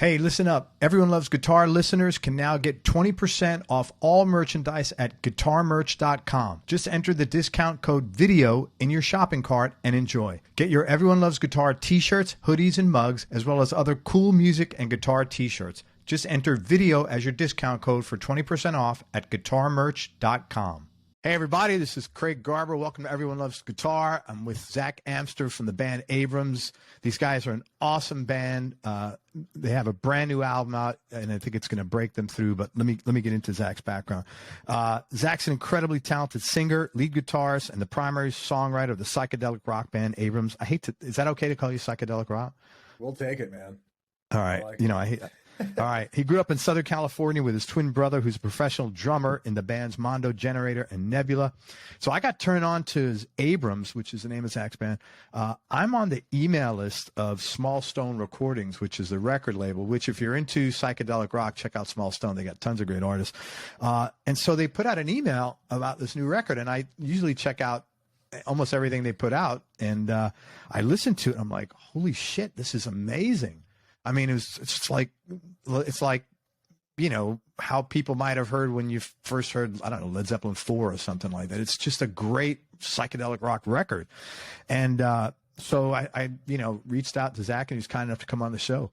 Hey, listen up. Everyone Loves Guitar listeners can now get 20% off all merchandise at guitarmerch.com. Just enter the discount code VIDEO in your shopping cart and enjoy. Get your Everyone Loves Guitar t-shirts, hoodies, and mugs, as well as other cool music and guitar t-shirts. Just enter VIDEO as your discount code for 20% off at guitarmerch.com. Hey everybody, this is Craig Garber. Welcome to Everyone Loves Guitar. I'm with Zach Amster from the band Abrams. These guys are an awesome band. They have a brand new album out, and I think it's going to break them through. But let me get into Zach's background. Zach's an incredibly talented singer, lead guitarist, and the primary songwriter of the psychedelic rock band Abrams. Is that okay to call you psychedelic rock? We'll take it, man. All right. All right. He grew up in Southern California with his twin brother, who's a professional drummer in the bands Mondo Generator and Nebula. So I got turned on to his Abrams, which is the name of Zach's band. I'm on the email list of Small Stone Recordings, which is the record label, which if you're into psychedelic rock, check out Small Stone. They got tons of great artists. And so they put out an email about this new record, and I usually check out almost everything they put out. And I listened to it, and I'm like, holy shit, this is amazing. I mean, it's like, you know, how people might have heard when you first heard, I don't know, Led Zeppelin 4 or something like that. It's just a great psychedelic rock record. And so I reached out to Zach, and he was kind enough to come on the show.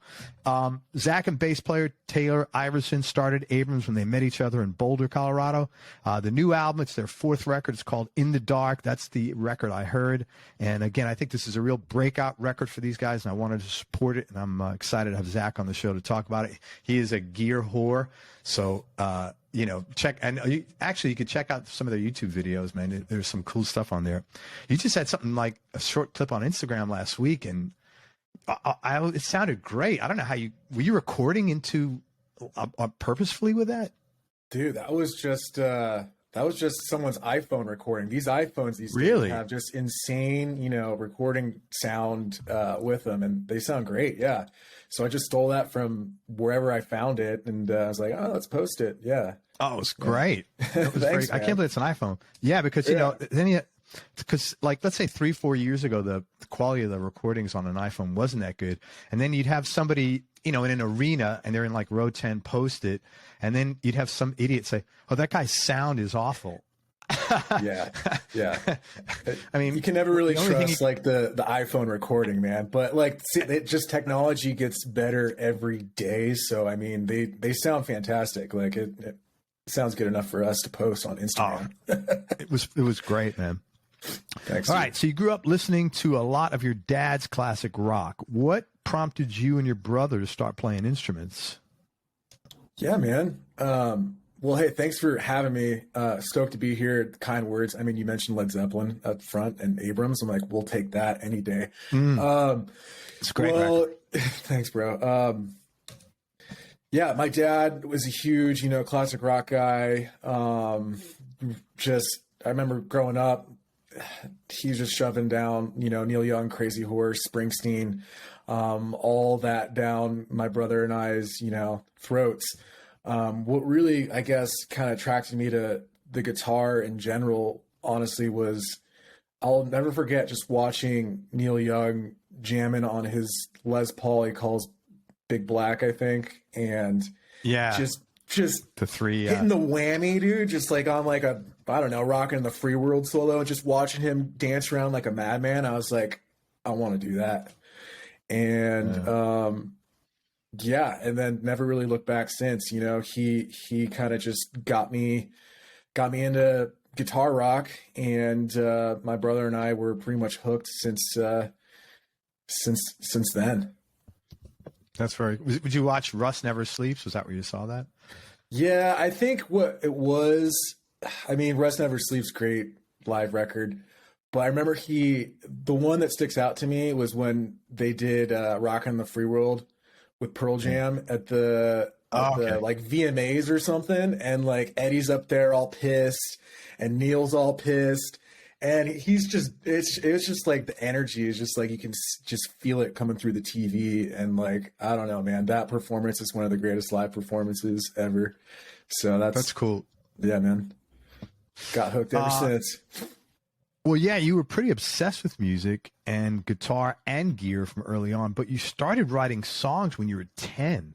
Zach and bass player Taylor Iversen started Abrams when they met each other in Boulder, Colorado. The new album, it's their fourth record. It's called In the Dark. That's the record I heard. And again, I think this is a real breakout record for these guys, and I wanted to support it. And I'm excited to have Zach on the show to talk about it. He is a gear whore. So, check, and you could check out some of their YouTube videos, man. There's some cool stuff on there. You just had something like a short clip on Instagram last week, and it sounded great. I don't know how were you recording into purposefully with that? Dude, that was just someone's iPhone recording. These iPhones these really days have just insane, recording sound with them, and they sound great. Yeah. So I just stole that from wherever I found it, and I was like, oh, let's post it. Yeah. Oh, it's great. It was Thanks, I can't believe it's an iPhone. Yeah, because because like let's say 3-4 years ago, the quality of the recordings on an iPhone wasn't that good, and then you'd have somebody in an arena and they're in like row 10 post it, and then you'd have some idiot say, oh, that guy's sound is awful. Yeah. I mean, you can never really trust like the iPhone recording, man. But like, just technology gets better every day. So I mean, they sound fantastic. Like it sounds good enough for us to post on Instagram. It was great, man. Thanks. All right. So you grew up listening to a lot of your dad's classic rock. What prompted you and your brother to start playing instruments? Yeah, man. Well, hey, thanks for having me. Stoked to be here. Kind words. I mean, you mentioned Led Zeppelin up front and Abrams. I'm like, we'll take that any day. It's a great record. Thanks, bro. Yeah, my dad was a huge, classic rock guy. I remember growing up, he was just shoving down, Neil Young, Crazy Horse, Springsteen, all that down my brother and I's, throats. What really, I guess, kind of attracted me to the guitar in general, honestly, was I'll never forget just watching Neil Young jamming on his Les Paul he calls Big Black, I think. And just the three hitting the whammy, dude, just like on like a, I don't know, rocking the Free World solo and just watching him dance around like a madman. I was like, I want to do that. And, yeah, and then never really looked back since. He kind of just got me into guitar rock, and my brother and I were pretty much hooked since then. That's very. Would you watch Russ Never Sleeps? Was that where you saw that? Yeah, I think what it was. I mean, Russ Never Sleeps, great live record. But I remember the one that sticks out to me was when they did Rockin' the Free World with Pearl Jam at the like VMAs or something, and like Eddie's up there all pissed and Neil's all pissed, and he's just it's just like the energy is just like you can just feel it coming through the TV, and like I don't know, man, that performance is one of the greatest live performances ever. So that's cool. Yeah, man, got hooked ever since. Well, yeah, you were pretty obsessed with music and guitar and gear from early on, but you started writing songs when you were 10.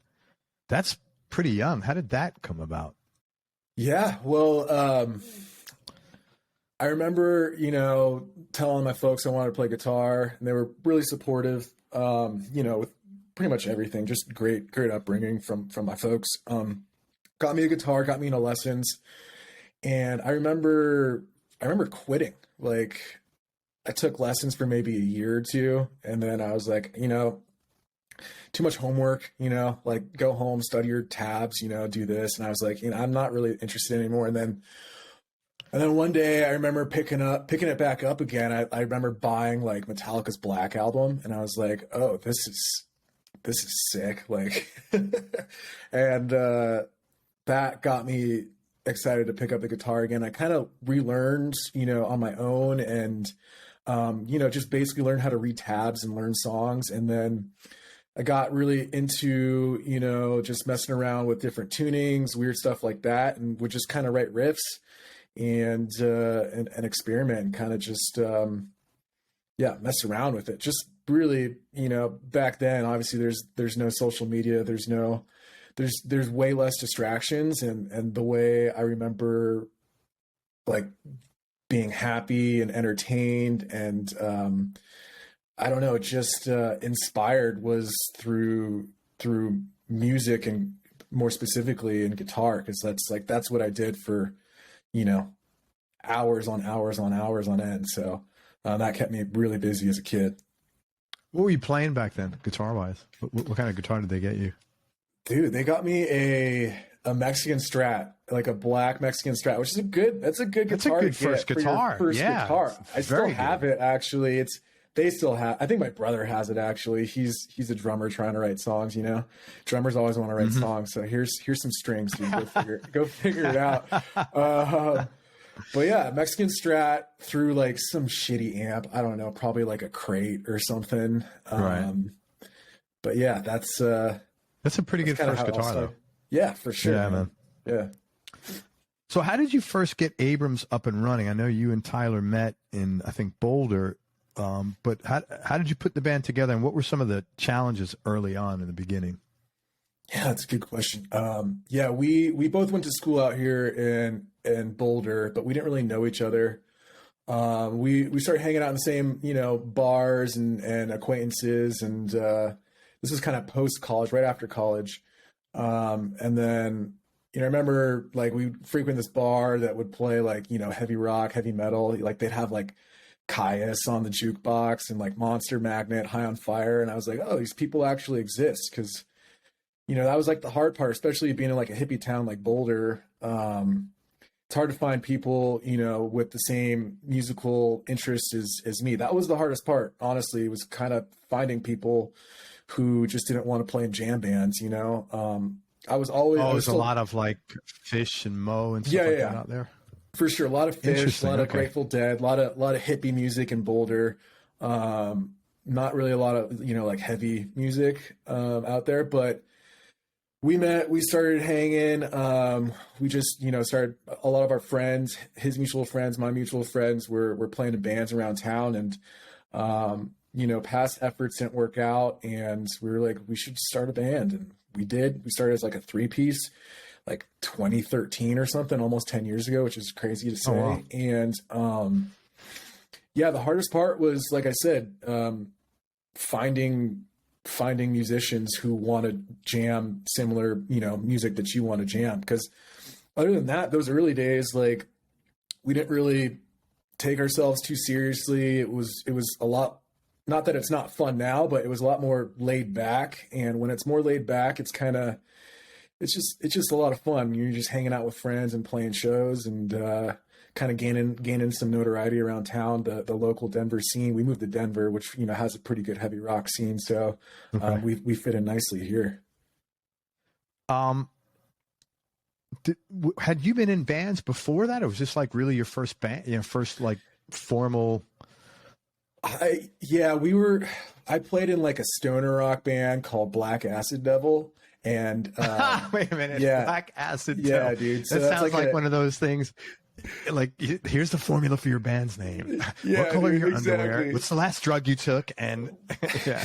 That's pretty young. How did that come about? Yeah, well, I remember, telling my folks I wanted to play guitar, and they were really supportive, with pretty much everything, just great upbringing from my folks. Got me a guitar, got me into lessons. And I remember quitting. Like, I took lessons for maybe a year or two, and then I was like, too much homework, like go home, study your tabs, do this. And I was like, I'm not really interested anymore. And then one day I remember picking it back up again. I remember buying like Metallica's Black album, and I was like, oh, this is sick. Like, and that got me excited to pick up the guitar again. I kind of relearned, on my own, and just basically learned how to read tabs and learn songs. And then I got really into, just messing around with different tunings, weird stuff like that, and would just kind of write riffs and experiment and kind of just mess around with it. Just really, back then, obviously there's no social media, there's way less distractions, and the way I remember like being happy and entertained and I don't know, just inspired was through music, and more specifically in guitar, because that's what I did for hours on hours on hours on end. So that kept me really busy as a kid. What were you playing back then, guitar wise? What kind of guitar did they get you? Dude, they got me a Mexican Strat, like a black Mexican Strat, which is a good guitar. That's a good first guitar. Guitar. I still have it, actually. They still have. I think my brother has it, actually. He's a drummer trying to write songs. Drummers always want to write songs. So here's some strings, dude. Go figure it out. But yeah, Mexican Strat through like some shitty amp. I don't know, probably like a Crate or something. Right. But yeah, that's a pretty good first guitar, though. Yeah, for sure. Yeah, man. Yeah. So how did you first get Abrams up and running? I know you and Tyler met in, I think, Boulder. But how did you put the band together, and what were some of the challenges early on in the beginning? Yeah, that's a good question. We both went to school out here in Boulder, but we didn't really know each other. We started hanging out in the same, bars and acquaintances, and this was kind of post college, right after college. And then, I remember like we frequent this bar that would play like, heavy rock, heavy metal. Like they'd have like Caius on the jukebox and like Monster Magnet, High on Fire. And I was like, oh, these people actually exist. Cause that was like the hard part, especially being in like a hippie town like Boulder. It's hard to find people, with the same musical interests as me. That was the hardest part, honestly, was kind of finding people who just didn't want to play in jam bands. I was always, there's a lot of like Fish and Mo and stuff that out there. For sure. A lot of Fish, a lot of Grateful Dead, a lot of hippie music in Boulder. Not really a lot of, like heavy music out there, but we met, we started hanging. We just, started, a lot of our friends, his mutual friends, my mutual friends were playing in bands around town, and, past efforts didn't work out, and we were like, we should start a band. And we did. We started as like a 3-piece, like 2013 or something, almost 10 years ago, which is crazy to say. Oh, wow. And, the hardest part was, like I said, finding musicians who want to jam similar, music that you want to jam. Because other than that, those early days, like we didn't really take ourselves too seriously. It was a lot, not that it's not fun now, but it was a lot more laid back. And when it's more laid back, it's just a lot of fun. You're just hanging out with friends and playing shows and kind of gaining some notoriety around town. The local Denver scene. We moved to Denver, which has a pretty good heavy rock scene. So we fit in nicely here. Had you been in bands before that, or was this like really your first band? First like formal. I played in like a stoner rock band called Black Acid Devil. And wait a minute, Black Acid Devil. Yeah, dude. So that sounds like one of those things. like, here's the formula for your band's name. Yeah, what color dude, your exactly. underwear? What's the last drug you took? And yeah,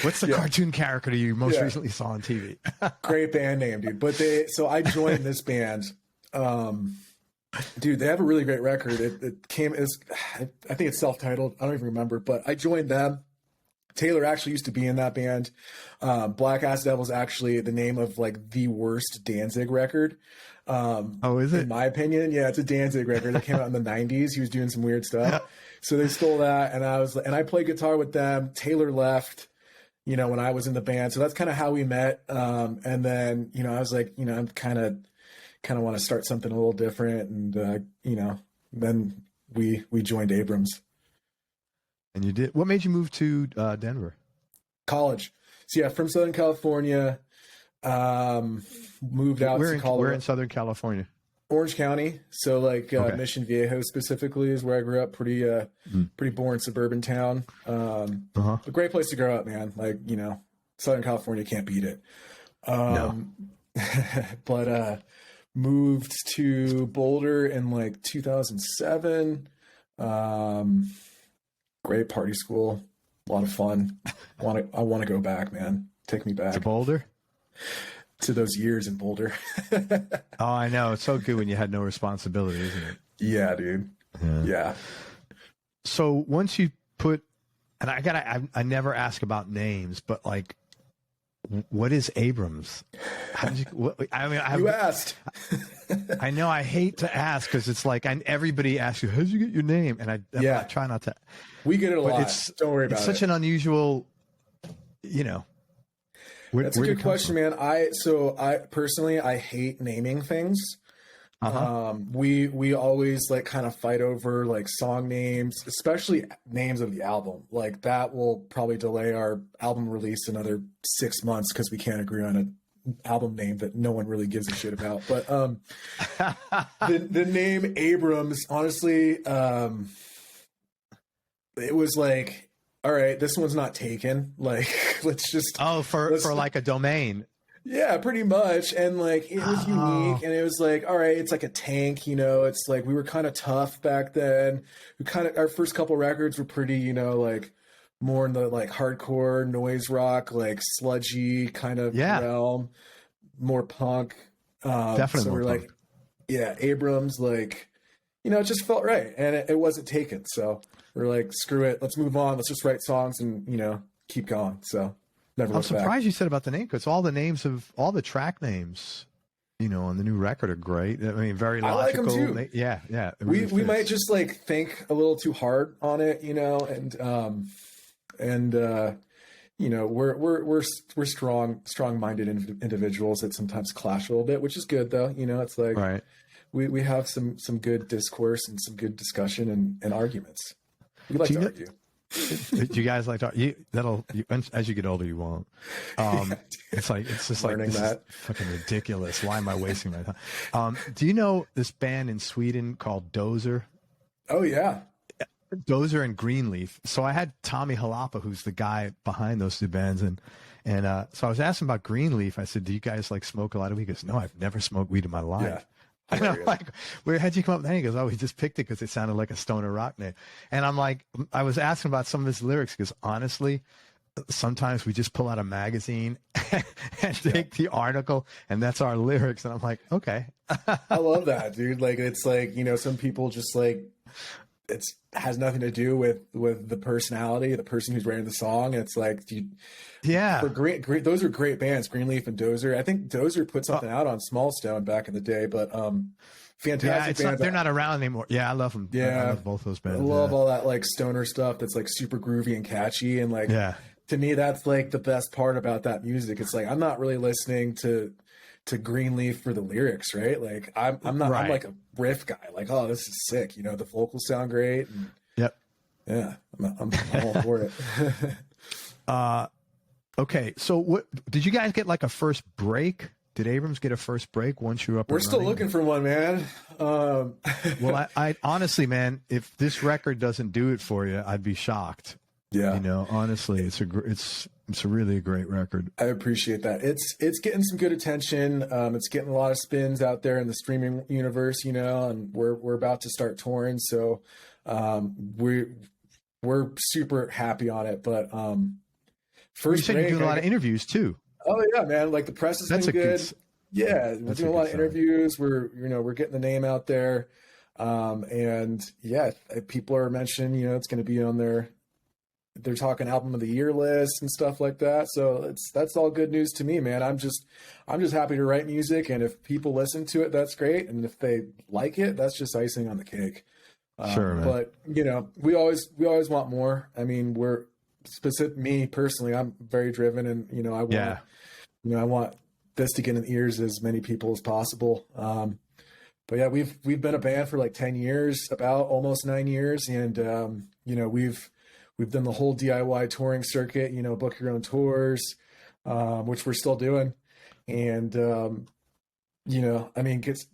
what's the cartoon character you most recently saw on TV? Great band name, dude. But so I joined this band. Dude, they have a really great record. It came as, I think it's self-titled. I don't even remember, but I joined them. Taylor actually used to be in that band. Black Ass Devil is actually the name of like the worst Danzig record. Oh, is it? In my opinion, yeah, it's a Danzig record that came out in the '90s. He was doing some weird stuff, so they stole that, and I played guitar with them. Taylor left, when I was in the band, so that's kind of how we met. And then, I was like, I'm kind of want to start something a little different, and then we joined Abrams. And you did. What made you move to Denver? College. So yeah, from Southern California, moved out to Colorado. We're in Southern California. Orange County. So like Okay. Mission Viejo specifically is where I grew up. Pretty boring suburban town. A great place to grow up, man. Like, Southern California can't beat it. No. But moved to Boulder in like 2007. Great party school, a lot of fun. I want to go back, man. Take me back To Boulder? to those years in Boulder. Oh, I know. It's so good when you had no responsibility, isn't it? Yeah, dude. Yeah. So once you put, and I never ask about names, but like, what is Abrams? How did you, You asked. I know I hate to ask because it's like everybody asks you, how did you get your name? And I try not to. We get it a lot. Don't worry about it. It's such an unusual, That's a good question, man. I personally, I hate naming things. We always like kind of fight over like song names, especially names of the album. Like that will probably delay our album release another 6 months because we can't agree on an album name that no one really gives a shit about. But the name Abrams, honestly, it was like, all right, this one's not taken. Like, let's for like a domain. Yeah, pretty much. And like, it was unique, and it was like, all right, it's like a tank, it's like, we were kind of tough back then. Our first couple records were pretty, like more in the like hardcore noise rock, like sludgy kind of realm, more punk. Definitely. So we're like, yeah, Abrams, like, it just felt right. And it wasn't taken. So we're like, screw it. Let's move on. Let's just write songs and, keep going. So never I'm looked back. surprised you said about the name because all the names of all the track names, on the new record are great. I mean, very logical. I like them too. Yeah. We might just like think a little too hard on it, we're strong-minded individuals that sometimes clash a little bit, which is good though. It's like, right. We have some good discourse and some good discussion and arguments. We like to argue. Do you guys like to? As you get older, you won't. It's just like this is fucking ridiculous. Why am I wasting my time? Do you know this band in Sweden called Dozer? Oh yeah, Dozer and Greenleaf. So I had Tommy Halapa, who's the guy behind those two bands, and so I was asking about Greenleaf. I said, "Do you guys like smoke a lot of weed?" He goes, "No, I've never smoked weed in my life." Yeah. And I'm like, how'd you come up with that? He goes, oh, he just picked it because it sounded like a stoner rock name. And I'm like, I was asking about some of his lyrics because honestly, sometimes we just pull out a magazine and take the article and that's our lyrics. And I'm like, okay. I love that, dude. Like, it's like, some people just like, it has nothing to do with the personality, the person who's writing the song. It's like, for great, those are great bands, Greenleaf and Dozer. I think Dozer put something out on Small Stone back in the day, but fantastic bands. They're not around anymore. Yeah, I love them. Yeah, I love both those bands. I love all that like stoner stuff that's like super groovy and catchy, and like to me that's like the best part about that music. It's like I'm not really listening to Greenleaf for the lyrics, right? Like I'm not. I'm like a riff guy. Like, oh, this is sick. The vocals sound great. And, yeah, I'm all for it. Okay, so what did you guys get like a first break? Did Abrams get a first break once you were up? We're still looking for one, man. Well, I honestly, man, if this record doesn't do it for you, I'd be shocked. Yeah. Honestly, it's a really a great record. I appreciate that. It's getting some good attention. It's getting a lot of spins out there in the streaming universe, and we're about to start touring. So, we're super happy on it. But, You said you're doing a lot of interviews too. Oh yeah, man. Like the press has been good. Yeah. We're doing a lot of interviews. We're getting the name out there. And yeah, people are mentioning, it's going to be on they're talking album of the year list and stuff like that. So that's all good news to me, man. I'm just happy to write music. And if people listen to it, that's great. And if they like it, that's just icing on the cake. Sure, man. But we always want more. I mean, me personally, I'm very driven and, I want this to get in the ears of as many people as possible. But yeah, we've been a band for like 10 years, about almost 9 years. And, we've done the whole DIY touring circuit, book your own tours, which we're still doing. And,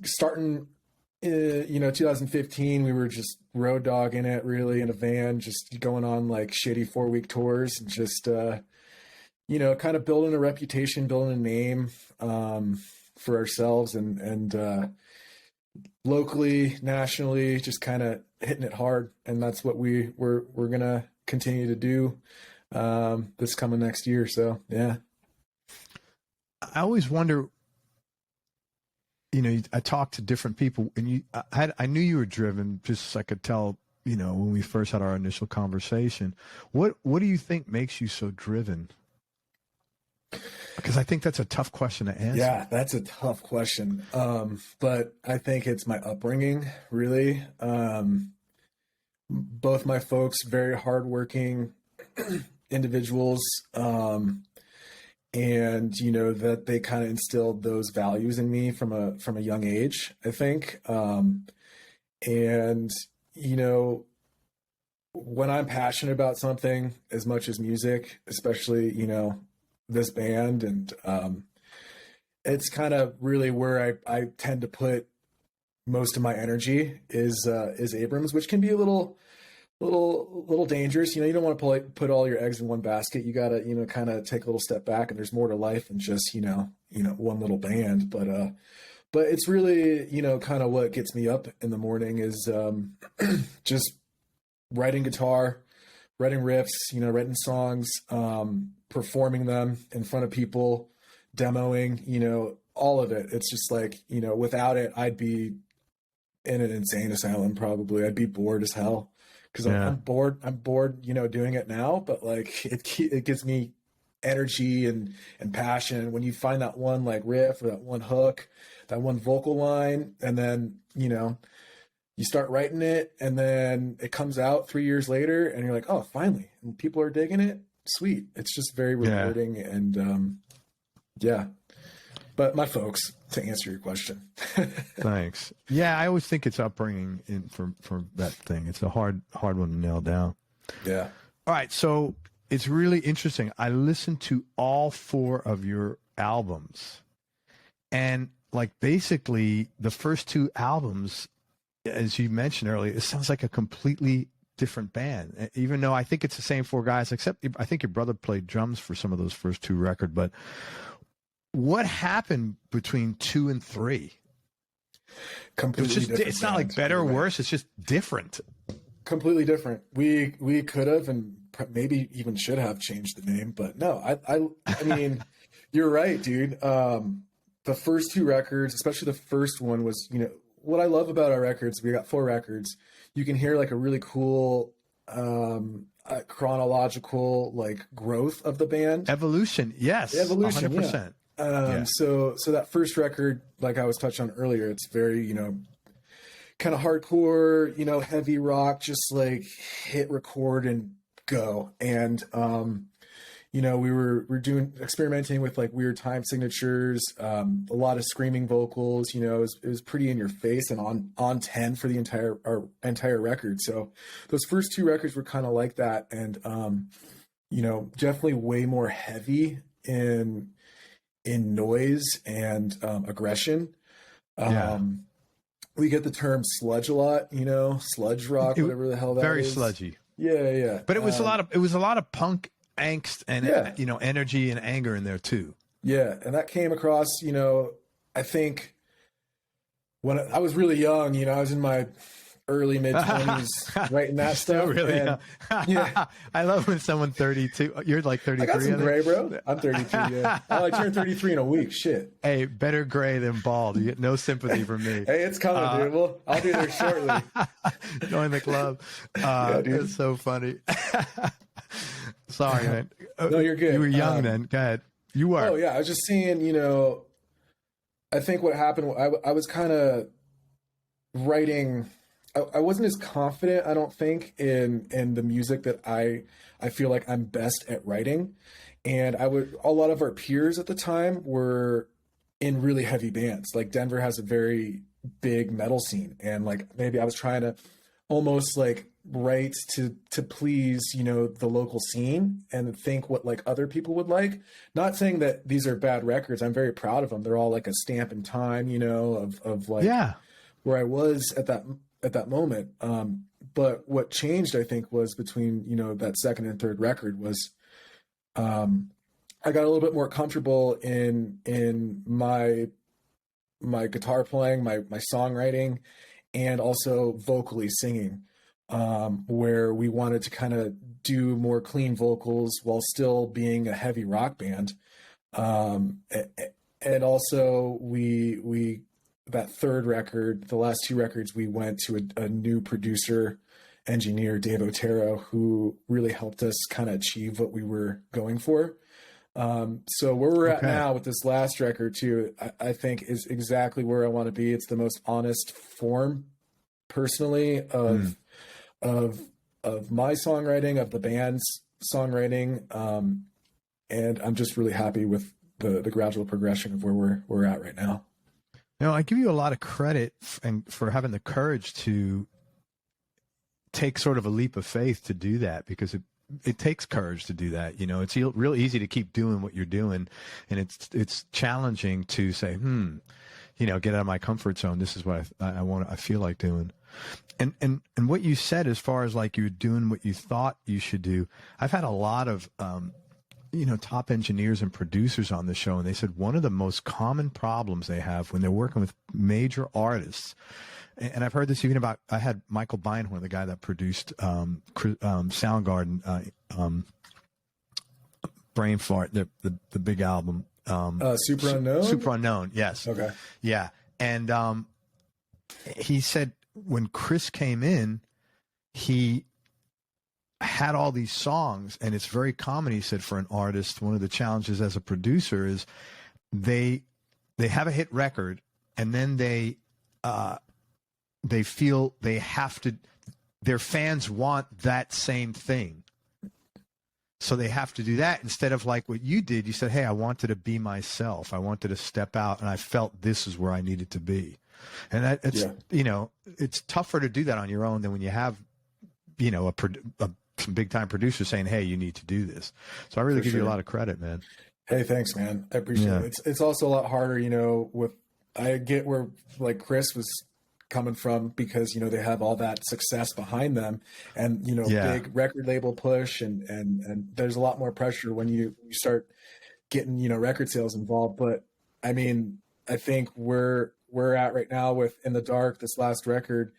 starting, 2015, we were just road dogging it really in a van, just going on like shitty 4-week tours and just, kind of building a reputation, building a name, for ourselves and locally, nationally, just kind of hitting it hard. And that's what we're going to continue to do, this coming next year. So, yeah. I always wonder, I talked to different people and I knew you were driven, just I could tell, when we first had our initial conversation. What do you think makes you so driven? Because I think that's a tough question to answer. Yeah, that's a tough question. But I think it's my upbringing, really. Both my folks, very hardworking individuals. And, that they kind of instilled those values in me from a young age, I think. And, when I'm passionate about something as much as music, especially, this band, and it's kind of really where I tend to put most of my energy is Abrams, which can be a little dangerous. You don't want to put all your eggs in one basket. You got to, kind of take a little step back, and there's more to life than just, one little band. But it's really, kind of what gets me up in the morning is just writing guitar, writing riffs, writing songs, performing them in front of people, demoing, all of it. It's just like, without it, I'd be in an insane asylum. Probably I'd be bored as hell. Cause I'm bored, doing it now, but like it gives me energy and passion. When you find that one like riff or that one hook, that one vocal line, and then, you start writing it and then it comes out 3 years later and you're like, oh, finally, and people are digging it. Sweet. It's just very rewarding. And, but my folks, to answer your question. Thanks. Yeah. I always think it's upbringing for that thing. It's a hard one to nail down. Yeah. All right. So it's really interesting. I listened to all 4 of your albums, and like basically the first 2 albums, as you mentioned earlier, it sounds like a completely different band, even though I think it's the same 4 guys, except I think your brother played drums for some of those first 2 records. But what happened between 2 and 3? It's not like better or worse. It's just different. Completely different. We could have and maybe even should have changed the name, but no, I mean, you're right, dude. The first 2 records, especially the first one, was, what I love about our records, we got 4 records. You can hear like a really cool, chronological like growth of the band. Evolution. Yes. Evolution. 100%. Yeah. So that first record, like I was touched on earlier, it's very, kind of hardcore, heavy rock, just like hit record and go. And, we were experimenting with like weird time signatures, a lot of screaming vocals, it was pretty in your face and on 10 for the entire record. So those first 2 records were kind of like that. And, definitely way more heavy in noise and, aggression. We get the term sludge a lot, sludge rock, whatever the hell that is. Very sludgy. Yeah. But it was a lot of punk angst and, you know, energy and anger in there too. Yeah. And that came across, you know, I think when I was really young, you know, I was in my early mid-20s writing that stuff. Really? And, yeah. I love when someone 32, you're like 33. I got some gray, bro. I'm 32, yeah. Oh, I turned 33 in a week. Shit. Hey, better gray than bald. You get no sympathy from me. Hey, it's coming, dude. Well, I'll be there shortly. Join the club. Yeah, dude. It's so funny. Sorry, man. No, you're good. You were young then. Go ahead. You were. Oh, yeah. I was just seeing, you know, I think what happened, I was kind of writing... I wasn't as confident, I don't think, in the music that I feel like I'm best at writing. And a lot of our peers at the time were in really heavy bands. Like Denver has a very big metal scene. And like, maybe I was trying to almost like write to please, you know, the local scene and think what like other people would like. Not saying that these are bad records. I'm very proud of them. They're all like a stamp in time, you know, of like where I was at that moment. But what changed, I think, was between, you know, that second and third record was, I got a little bit more comfortable in my guitar playing, my songwriting, and also vocally singing, where we wanted to kind of do more clean vocals while still being a heavy rock band. And also we that third record, the last two records, we went to a new producer, engineer, Dave Otero, who really helped us kind of achieve what we were going for. So where we're at now with this last record too, I think is exactly where I want to be. It's the most honest form personally of my songwriting, of the band's songwriting. And I'm just really happy with the gradual progression of where we're at right now. You know, I give you a lot of credit for having the courage to take sort of a leap of faith to do that, because it takes courage to do that. You know, it's real easy to keep doing what you're doing, and it's challenging to say, you know, get out of my comfort zone. This is what I feel like doing. And what you said, as far as like you're doing what you thought you should do, I've had a lot of, you know, top engineers and producers on the show, and they said one of the most common problems they have when they're working with major artists, and I've heard this even about, I had Michael Beinhorn, the guy that produced Soundgarden, Brain Fart, the big album, Super Unknown. Super Unknown, yes. Okay. Yeah, and he said when Chris came in, he had all these songs, and it's very common, he said, for an artist, one of the challenges as a producer is they have a hit record, and then they feel they have to, their fans want that same thing, so they have to do that instead of like what you did. You said, hey, I wanted to be myself, I wanted to step out, and I felt this is where I needed to be. And it's you know, it's tougher to do that on your own than when you have, you know, some big time producers saying, hey, you need to do this. So I really give you a lot of credit, man. Hey, thanks, man. I appreciate it. It's also a lot harder, you know, I get where like Chris was coming from, because, you know, they have all that success behind them, and, you know, big record label push, and there's a lot more pressure when you start getting, you know, record sales involved. But I mean, I think we're at right now with In the Dark, this last record,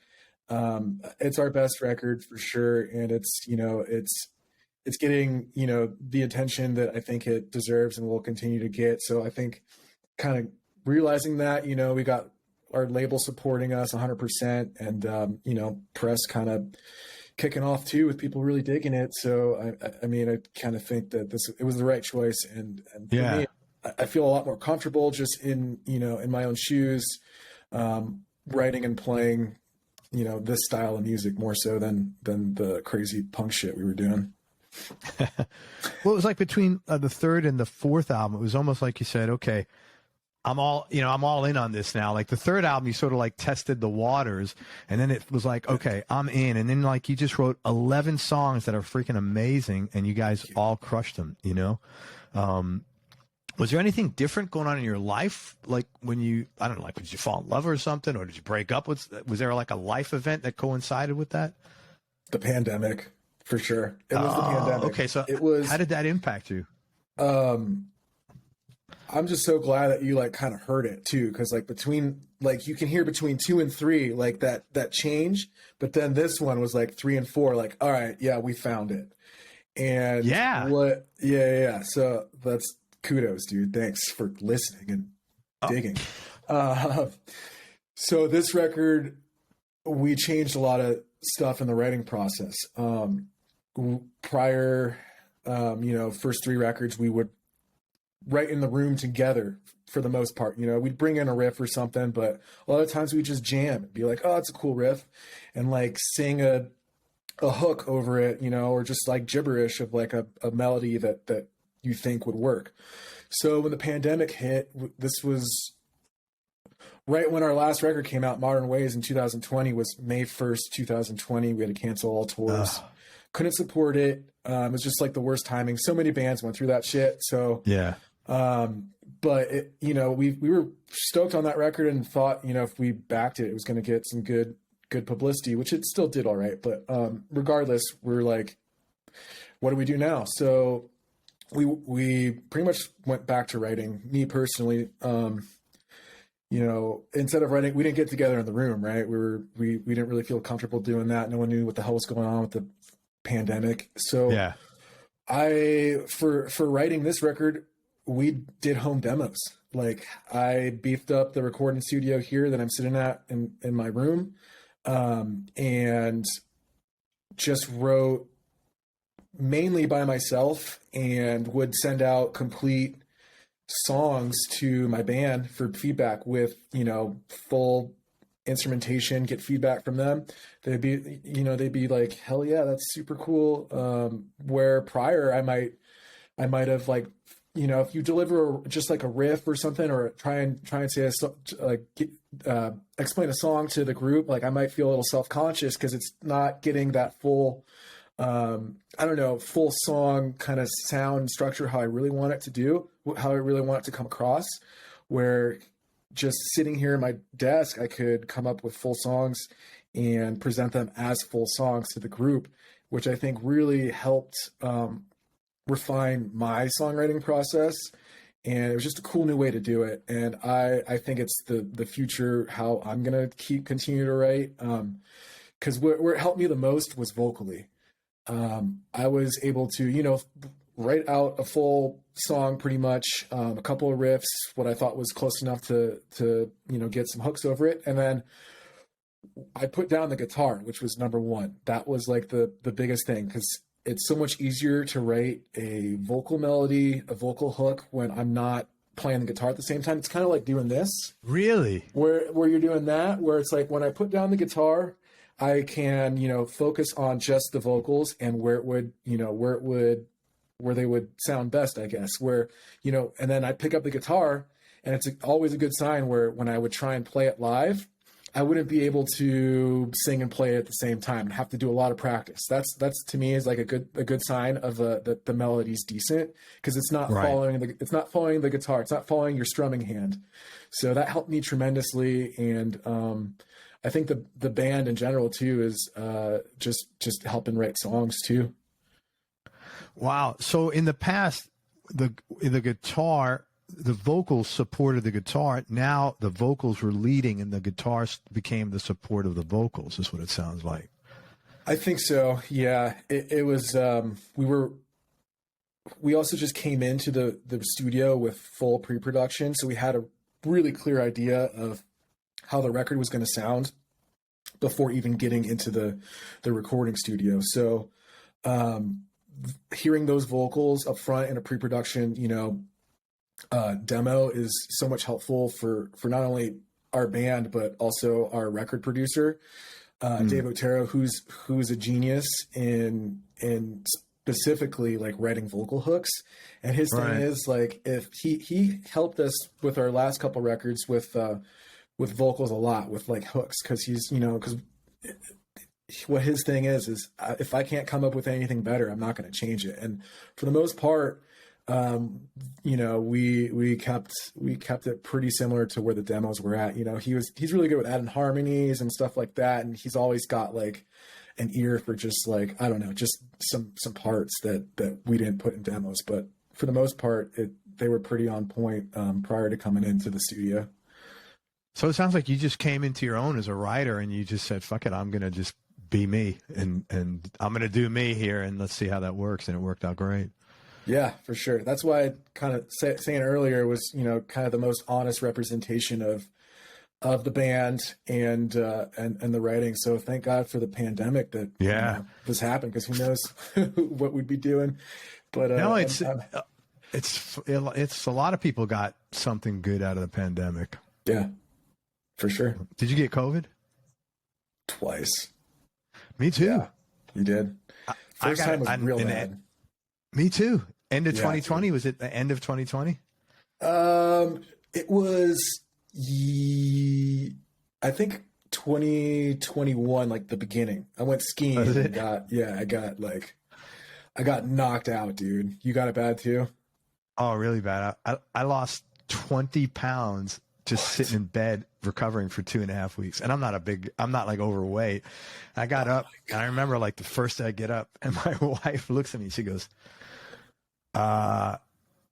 it's our best record for sure. And it's, you know, it's getting, you know, the attention that I think it deserves and will continue to get. So I think kind of realizing that, you know, we got our label supporting us 100%, and, you know, press kind of kicking off too, with people really digging it. So, I mean, I kind of think that it was the right choice. And for me, I feel a lot more comfortable just in, you know, in my own shoes, writing and playing, you know, this style of music more so than the crazy punk shit we were doing. Well, it was like between the third and the fourth album, it was almost like you said, okay, I'm all in on this now. Like the third album, you sort of like tested the waters, and then it was like, okay, I'm in. And then like you just wrote 11 songs that are freaking amazing, and you guys all crushed them, you know? Was there anything different going on in your life? Like when you, I don't know, like did you fall in love or something, or did you break up? Was there like a life event that coincided with that? The pandemic, for sure. It was the pandemic. Okay, so it was. how did that impact you? I'm just so glad that you like kind of heard it too, because like between like you can hear between 2 and 3 like that change, but then this one was like 3 and 4, like, all right, yeah, we found it. And yeah. So that's kudos, dude. Thanks for listening and digging. So this record, we changed a lot of stuff in the writing process. Prior, first 3 records, we would write in the room together for the most part. We'd bring in a riff or something, but a lot of times we just jam and be like, oh, it's a cool riff, and like sing a hook over it, or just like gibberish of like a melody that you think would work. So when the pandemic hit, this was right when our last record came out, Modern Ways, in 2020, was May 1st, 2020. We had to cancel all tours. Couldn't support it. It was just like the worst timing. So many bands went through that shit. So yeah. But it, we were stoked on that record and thought, if we backed it, it was going to get some good publicity, which it still did all right. But regardless, we're like, what do we do now? So we pretty much went back to writing. Me personally, instead of writing, we didn't get together in the room, right? We didn't really feel comfortable doing that. No one knew what the hell was going on with the pandemic. So yeah, for writing this record, we did home demos. Like I beefed up the recording studio here that I'm sitting at in my room, and just wrote mainly by myself, and would send out complete songs to my band for feedback with, full instrumentation, get feedback from them. They'd be like, hell yeah, that's super cool. Where prior I might have like, if you deliver just like a riff or something, or try and say explain a song to the group, like I might feel a little self-conscious because it's not getting that full, full song kind of sound structure, how I really want it to do, how I really want it to come across, where just sitting here at my desk, I could come up with full songs and present them as full songs to the group, which I think really helped refine my songwriting process. And it was just a cool new way to do it. And I think it's the future, how I'm going to continue to write. Cause where it helped me the most was vocally. I was able to, write out a full song pretty much, a couple of riffs, what I thought was close enough to get some hooks over it. And then I put down the guitar, which was number one. That was like the biggest thing, because it's so much easier to write a vocal melody, a vocal hook, when I'm not playing the guitar at the same time. It's kind of like doing this. Really? Where you're doing that, where it's like when I put down the guitar, I can, focus on just the vocals and where they would sound best, I guess, and then I pick up the guitar, and it's always a good sign where when I would try and play it live, I wouldn't be able to sing and play at the same time and have to do a lot of practice. That's to me is like a good sign of that the melody's decent, because it's not following the guitar. It's not following your strumming hand. So that helped me tremendously. And, I think the band in general too is, just helping write songs too. Wow. So in the past, the guitar, the vocals supported the guitar. Now the vocals were leading and the guitar became the support of the vocals, is what it sounds like. I think so. Yeah. It was, we also just came into the studio with full pre-production. So we had a really clear idea of how the record was going to sound before even getting into the recording studio. So, hearing those vocals up front in a pre-production, demo is so much helpful for not only our band, but also our record producer, Dave Otero, who's a genius in specifically like writing vocal hooks. And his thing is like, if he helped us with our last couple records with vocals a lot, with like hooks. Cause he's, cause what his thing is if I can't come up with anything better, I'm not going to change it. And for the most part, we kept it pretty similar to where the demos were at. He's really good with adding harmonies and stuff like that. And he's always got like an ear for just like, I don't know, just some parts that we didn't put in demos, but for the most part, they were pretty on point prior to coming into the studio. So it sounds like you just came into your own as a writer and you just said, fuck it, I'm going to just be me and I'm going to do me here and let's see how that works. And it worked out great. Yeah, for sure. That's why I kind of saying earlier was, kind of the most honest representation of the band and the writing. So thank God for the pandemic that this happened, because who knows what we'd be doing. But no, it's a lot of people got something good out of the pandemic. Yeah, for sure. Did you get COVID? Twice. Me too. Yeah, you did. First time was real bad. Me too. End of 2020? Was it the end of 2020? It was, I think 2021, like the beginning. I went skiing and I got knocked out, dude. You got it bad too? Oh, really bad. I lost 20 pounds just sitting in bed recovering for 2.5 weeks. And I'm not like overweight. I got up and I remember like the first day I get up and my wife looks at me. She goes,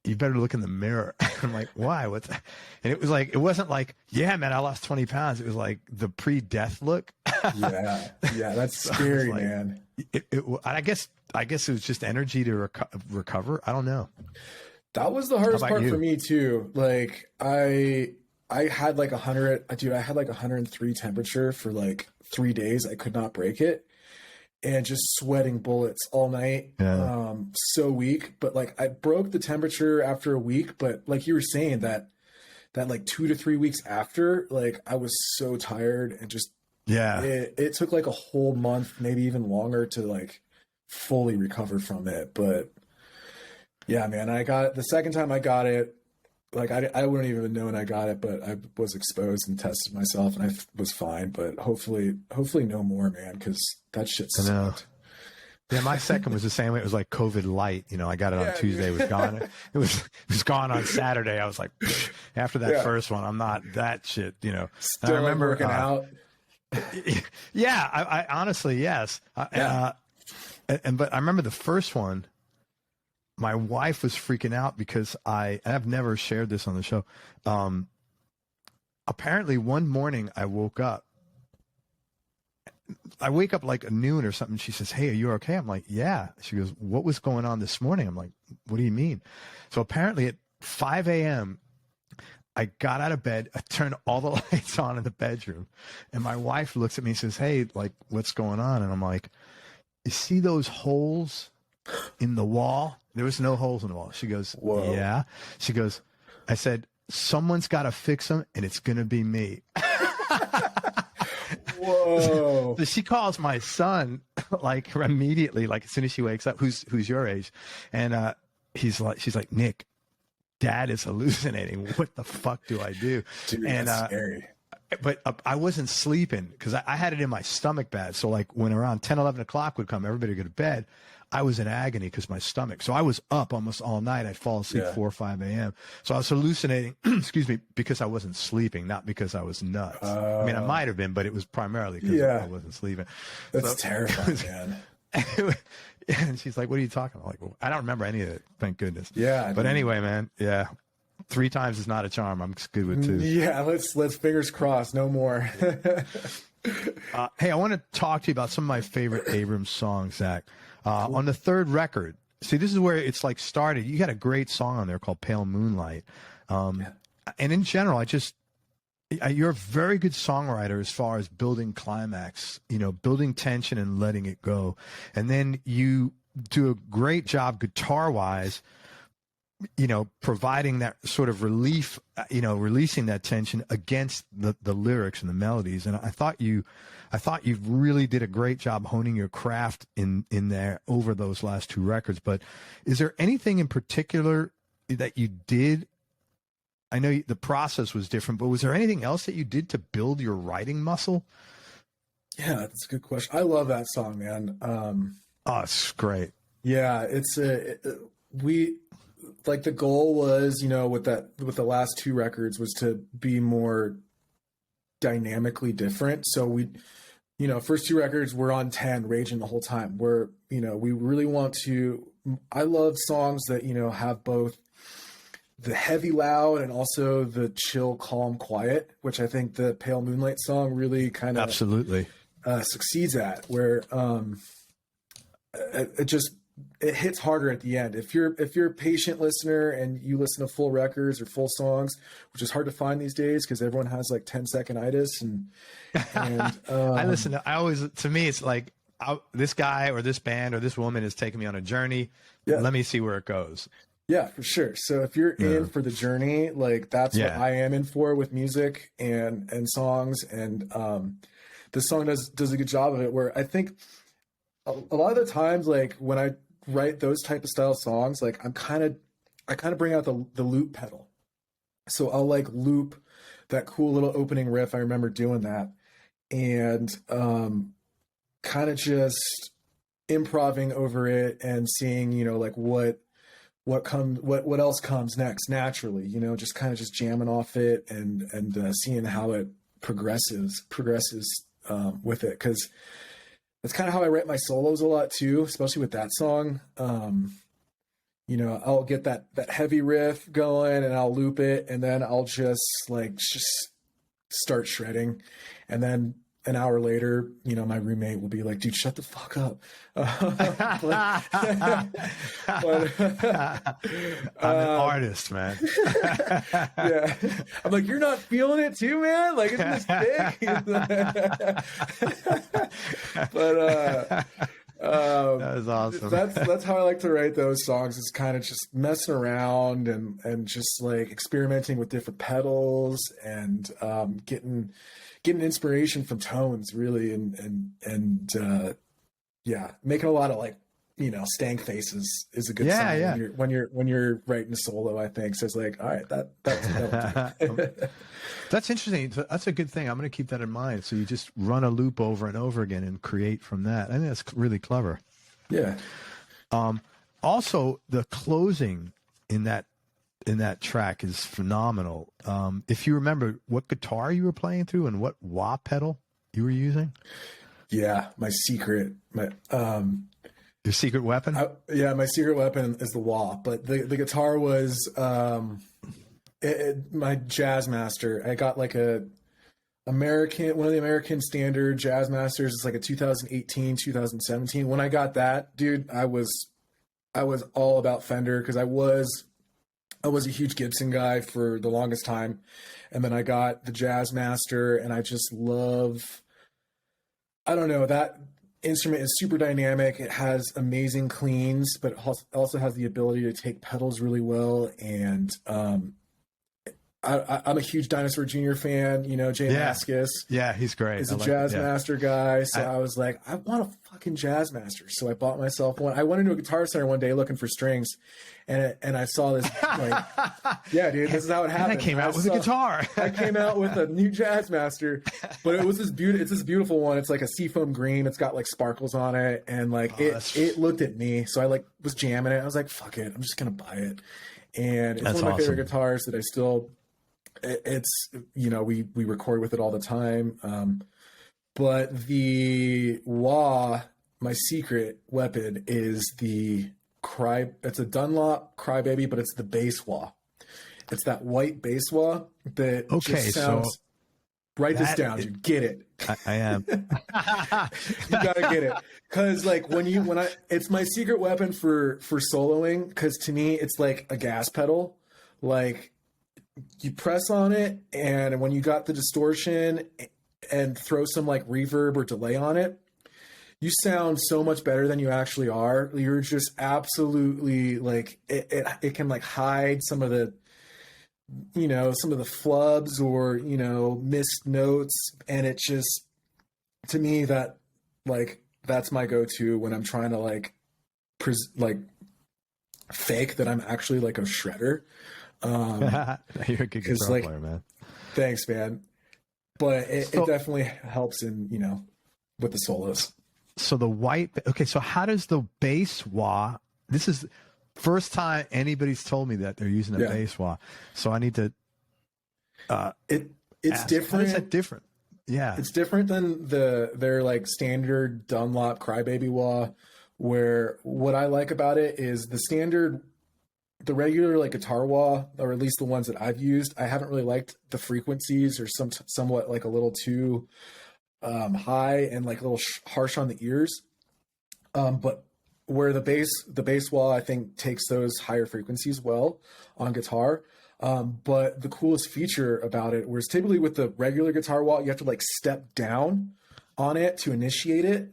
you better look in the mirror. I'm like, why? What's that? And it was like, it wasn't like, yeah, man, I lost 20 pounds. It was like the pre-death look. Yeah. That's scary, like, man. I guess it was just energy to recover. I don't know. That was the hardest part for me too. Like I had like 103 temperature for like 3 days. I could not break it. And just sweating bullets all night. Yeah. So weak, but like I broke the temperature after a week, but like you were saying that like 2 to 3 weeks after, like I was so tired and just, it took like a whole month, maybe even longer to like fully recover from it. But yeah, man, the second time I got it, like I wouldn't even know when I got it, but I was exposed and tested myself and I was fine. But hopefully no more, man, because that shit sucked. Yeah, my second was the same way. It was like COVID light. I got it on Tuesday. It was gone. It was gone on Saturday. I was like, after that first one, I'm not that shit. Still I remember working out. Yeah, I honestly, yes. But I remember the first one. My wife was freaking out because I've never shared this on the show. Apparently one morning I woke up. I wake up like noon or something. She says, "Hey, are you okay?" I'm like, "Yeah." She goes, "What was going on this morning?" I'm like, "What do you mean?" So apparently at 5 a.m., I got out of bed, I turned all the lights on in the bedroom, and my wife looks at me and says, "Hey, like, what's going on?" And I'm like, "You see those holes in the wall?" There was no holes in the wall. She goes, "Whoa." Yeah. She goes, I said, "Someone's got to fix them, and it's going to be me." Whoa. So she calls my son like immediately, like as soon as she wakes up, who's your age. And she's like, "Nick, Dad is hallucinating. What the fuck do I do?" Dude, and that's scary. But I wasn't sleeping because I had it in my stomach bad. So like when around 10, 11 o'clock would come, everybody would go to bed. I was in agony because my stomach. So I was up almost all night. I'd fall asleep 4 or 5 a.m. So I was hallucinating, excuse me, because I wasn't sleeping, not because I was nuts. I mean, I might have been, but it was primarily because I wasn't sleeping. That's terrifying, man. And she's like, "What are you talking about?" Like, well, I don't remember any of it. Thank goodness. Yeah. But anyway, man. Yeah. 3 times is not a charm. I'm good with 2. Yeah. Let's fingers crossed. No more. Hey, I want to talk to you about some of my favorite Abrams songs, Zach. Cool. On the 3rd record, see, this is where it's like started. You got a great song on there called Pale Moonlight. And in general, you're a very good songwriter as far as building climax, building tension and letting it go. And then you do a great job guitar-wise, providing that sort of relief, releasing that tension against the lyrics and the melodies. And I thought you really did a great job honing your craft in there over those last 2 records. But is there anything in particular that you did? I know the process was different, but was there anything else that you did to build your writing muscle? Yeah, that's a good question. I love that song, man. Oh, it's great. Yeah, like the goal was, with the last 2 records was to be more dynamically different. So you know, first two records were on 10, raging the whole time. Where, you know, we really want to, I love songs that, you know, have both the heavy loud and also the chill, calm, quiet, which I think the Pale Moonlight song really kind of Absolutely succeeds at, where it hits harder at the end. If you're a patient listener and you listen to full records or full songs, which is hard to find these days because everyone has like 10-second-itis and I listen to, to me, it's like this guy or this band or this woman is taking me on a journey. Yeah. Let me see where it goes. Yeah, for sure. So if you're in for the journey, like that's what I am in for with music and songs. And this song does a good job of it, where I think a lot of the times, like when I write those type of style songs, like I kind of bring out the loop pedal. So I'll like loop that cool little opening riff. I remember doing that, and kind of just improvising over it and seeing, you know, like what else comes next naturally, you know, just kind of just jamming off it and seeing how it progresses with it. 'Cause that's kind of how I write my solos a lot too, especially with that song. You know, I'll get that heavy riff going and I'll loop it, and then I'll just start shredding. And then an hour later, you know, my roommate will be like, dude, shut the fuck up. I'm an artist, man. Yeah. I'm like, you're not feeling it too, man? Like, isn't this big? But that was awesome. That's how I like to write those songs, is kind of just messing around and just like experimenting with different pedals and getting inspiration from tones, really, and making a lot of, like, you know, stank faces is a good sign. Yeah. When you're writing a solo, I think. So it's like, all right, that's That's interesting. That's a good thing. I'm going to keep that in mind. So you just run a loop over and over again and create from that. I think that's really clever. Yeah. Also, the closing in that track is phenomenal. If you remember what guitar you were playing through and what wah pedal you were using. Yeah, my secret weapon. My secret weapon is the wah, but the guitar was my Jazz Master. I got like one of the American standard Jazz Masters. It's like a 2018, 2017. When I got that, dude, I was all about Fender, because I was a huge Gibson guy for the longest time. And then I got the Jazz Master, and I just love, I don't know, that instrument is super dynamic. It has amazing cleans, but it also has the ability to take pedals really well. And I'm a huge Dinosaur Jr. fan, you know, Jay Mascis. Yeah, he's great. He's a Jazz Master guy. So I was like, I want a fucking Jazz Master. So I bought myself one. I went into a Guitar Center one day looking for strings, and I saw this, like, yeah, dude, this is how it happened. And I came out with a guitar. I came out with a new Jazz Master, but it was it's this beautiful one. It's like a seafoam green. It's got like sparkles on it, and like it looked at me. So I like was jamming it. I was like, fuck it, I'm just gonna buy it. And it's one of my favorite guitars that I still. It's, you know, we record with it all the time. But the wah, my secret weapon, is it's a Dunlop Crybaby, but it's the bass wah. It's that white bass wah that just sounds. Write this down, dude. Get it. I am. You gotta get it, because like it's my secret weapon for soloing. Because to me, it's like a gas pedal. Like, you press on it, and when you got the distortion and throw some like reverb or delay on it, you sound so much better than you actually are. You're just absolutely like it can like hide some of the, you know, some of the flubs or, you know, missed notes. And it just, to me, that like, that's my go-to when I'm trying to like fake that I'm actually like a shredder. You're a good guitar player, man. Thanks, man. But it definitely helps in, you know, with the solos. So the white, okay, so how does the bass wah, this is first time anybody's told me that they're using a bass wah. So I need to it's ask, different. How is that different? Yeah. It's different than their like standard Dunlop Crybaby wah, where what I like about it is the regular like guitar wah, or at least the ones that I've used, I haven't really liked the frequencies, or somewhat like a little too high and like a little harsh on the ears. But where the bass wah, I think, takes those higher frequencies well on guitar. But the coolest feature about it, whereas typically with the regular guitar wah, you have to like step down on it to initiate it.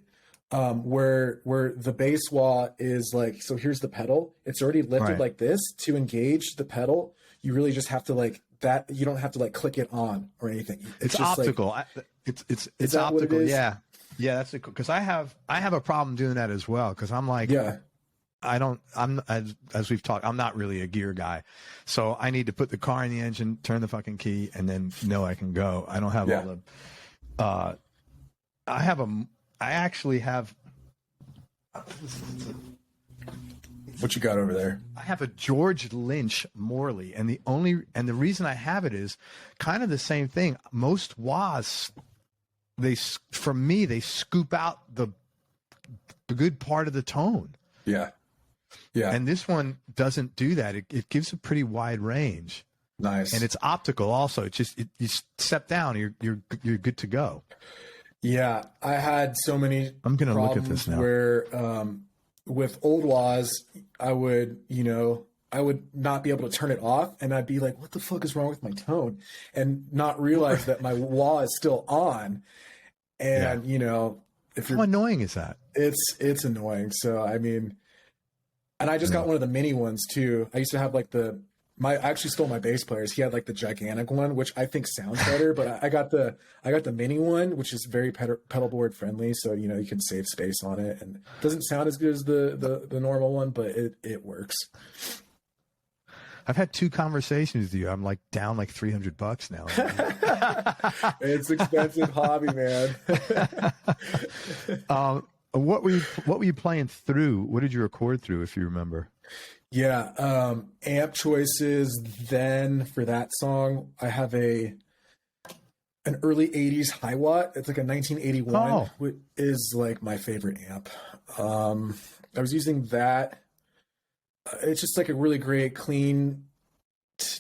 Where the bass wah is like, so here's the pedal. It's already lifted like this. To engage the pedal, you really just have to like that. You don't have to like click it on or anything. It's just optical. Like, it's optical. Yeah. Yeah. That's because I have a problem doing that as well. Cause I'm like, as we've talked, I'm not really a gear guy. So I need to put the car in the engine, turn the fucking key, and then know I can go. I don't have all the, I actually have. What you got over there? I have a George Lynch Morley, and the reason I have it is kind of the same thing. Most wahs, they scoop out the good part of the tone. Yeah. Yeah. And this one doesn't do that. It gives a pretty wide range. Nice. And it's optical also. It's just you step down, you're good to go. Yeah, I had so many I'm gonna look at this now. Where with old wahs, I would not be able to turn it off, and I'd be like, what the fuck is wrong with my tone? And not realize that my wah is still on. And if you're, how annoying is that? It's annoying. So I mean, and I just got one of the mini ones too. I used to have like I actually stole my bass player's. He had like the gigantic one, which I think sounds better, but I got the mini one, which is very pedal board friendly. So, you can save space on it, and it doesn't sound as good as the normal one, but it works. I've had 2 conversations with you. I'm like down like $300 now. It's expensive hobby, man. What were you playing through? What did you record through, if you remember? Yeah, amp choices. Then for that song, I have an early '80s high watt. It's like a 1981, which is like my favorite amp. I was using that. It's just like a really great clean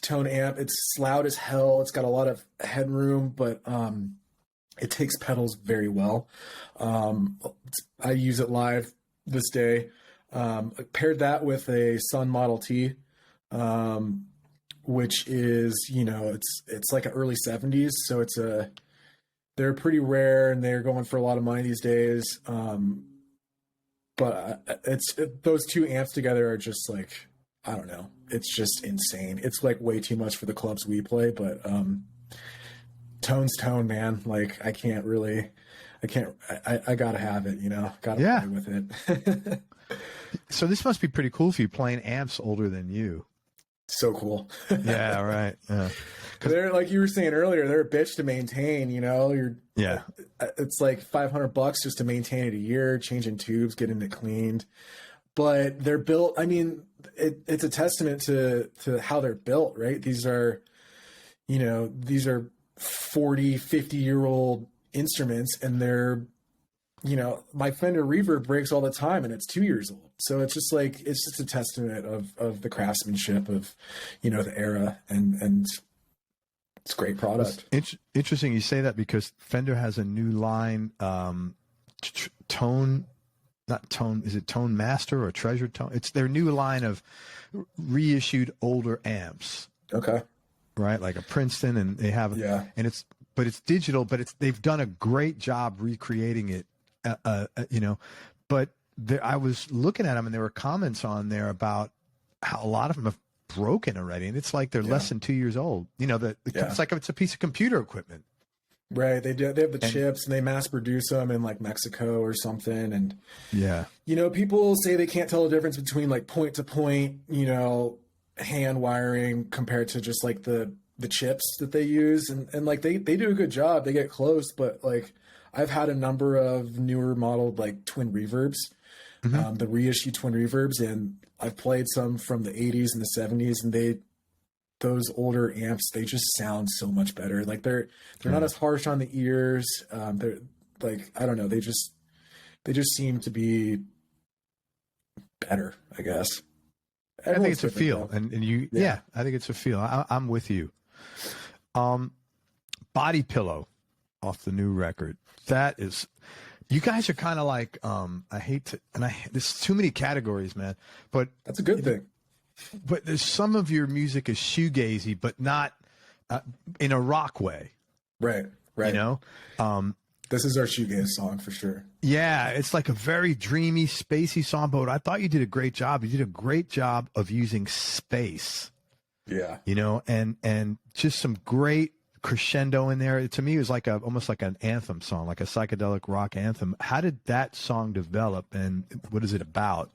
tone amp. It's loud as hell. It's got a lot of headroom, but it takes pedals very well. I use it live this day. Paired that with a Sun Model T, which is, it's like an early 70s. So they're pretty rare, and they're going for a lot of money these days. But those 2 amps together are just like, I don't know. It's just insane. It's like way too much for the clubs we play, but tone's tone, man. Like I gotta have it, gotta play with it. So this must be pretty cool for you, playing amps older than you. So cool. Yeah, right. Yeah. They're, like you were saying earlier, they're a bitch to maintain, It's like $500 just to maintain it a year, changing tubes, getting it cleaned. But they're built, I mean, it's a testament to how they're built, right? These are 40, 50-year-old instruments, and they're, my Fender Reverb breaks all the time, and it's 2 years old. So it's just a testament of the craftsmanship of, the era, and it's a great product. It's interesting you say that, because Fender has a new line, Tone Master or Treasure Tone? It's their new line of reissued older amps. Okay. Right, like a Princeton, and they have and it's digital, but they've done a great job recreating it. But I was looking at them, and there were comments on there about how a lot of them have broken already, and it's like they're less than 2 years old. It's like it's a piece of computer equipment. Right. They have the chips, and they mass produce them in like Mexico or something. And people say they can't tell the difference between like point to point, hand wiring compared to just like the chips that they use, and like they do a good job. They get close, but like I've had a number of newer modeled like twin reverbs, the reissue twin reverbs, and I've played some from the 80s and the 70s, and those older amps, they just sound so much better. Like they're not as harsh on the ears. They're like, I don't know, they just seem to be better, I guess. I think it's a feel, and you, yeah, I think it's a feel. I'm with you. Body Pillow off the new record. That is, you guys are kind of like, I hate to, and there's too many categories, man, but that's a good thing. But there's some of your music is shoegazy, but not in a rock way. Right. You know? This is our shoegaze song for sure. Yeah, it's like a very dreamy, spacey song, but I thought you did a great job. You did a great job of using space. Yeah. You know, and just some great crescendo in there. To me, it was like almost like an anthem song, like a psychedelic rock anthem. How did that song develop, and what is it about?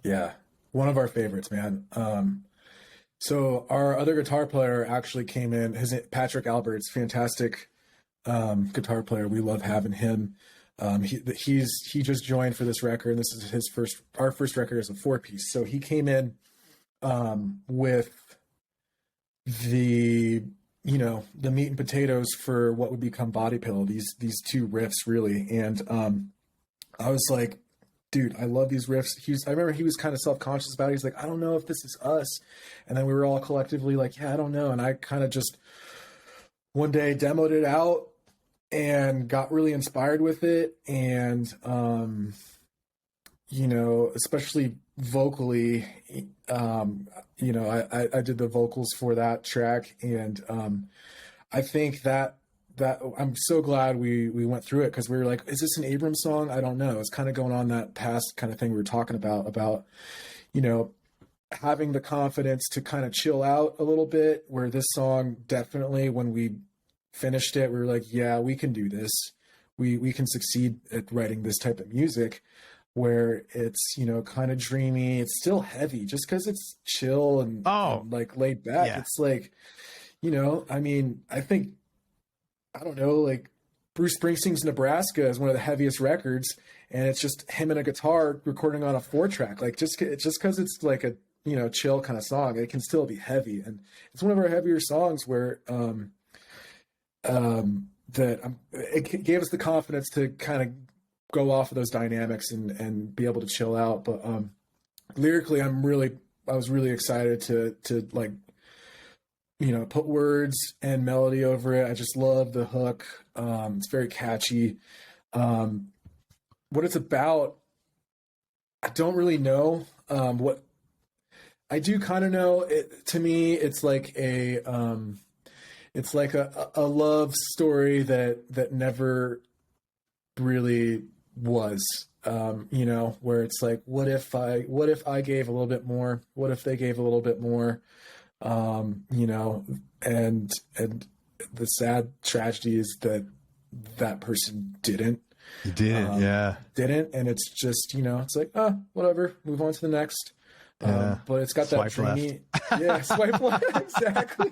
Yeah. One of our favorites, man. So our other guitar player actually came in. Patrick Alberts, fantastic guitar player. We love having him. He just joined for this record. And this is our first record as a 4-piece. So he came in with the meat and potatoes for what would become Body Pillow. These two riffs really, and I was like, dude, I love these riffs. I remember he was kind of self-conscious about it. He's like, I don't know if this is us. And then we were all collectively like, yeah, I don't know. And I kind of just one day demoed it out and got really inspired with it. And, especially vocally, I did the vocals for that track. And I think that I'm so glad we went through it, because we were like, is this an Abrams song? I don't know. It's kind of going on that past kind of thing we were talking about, having the confidence to kind of chill out a little bit, where this song definitely, when we finished it, we were like, yeah, we can do this. We can succeed at writing this type of music where it's, kind of dreamy. It's still heavy just because it's chill and like laid back. Yeah. It's like, I think, I don't know, like Bruce Springsteen's Nebraska is one of the heaviest records, and it's just him and a guitar recording on a 4-track. Like just because it's like a chill kind of song, it can still be heavy, and it's one of our heavier songs where it gave us the confidence to kind of go off of those dynamics and be able to chill out. But lyrically, I was really excited to like, put words and melody over it. I just love the hook. It's very catchy. What it's about, I don't really know. What I do kind of know, to me, it's like a love story that never really was, where it's like, what if I gave a little bit more? What if they gave a little bit more? And the sad tragedy is that person didn't. You didn't, didn't. And it's just, it's like, whatever, move on to the next. But it's got that dreamy, swipe left, exactly.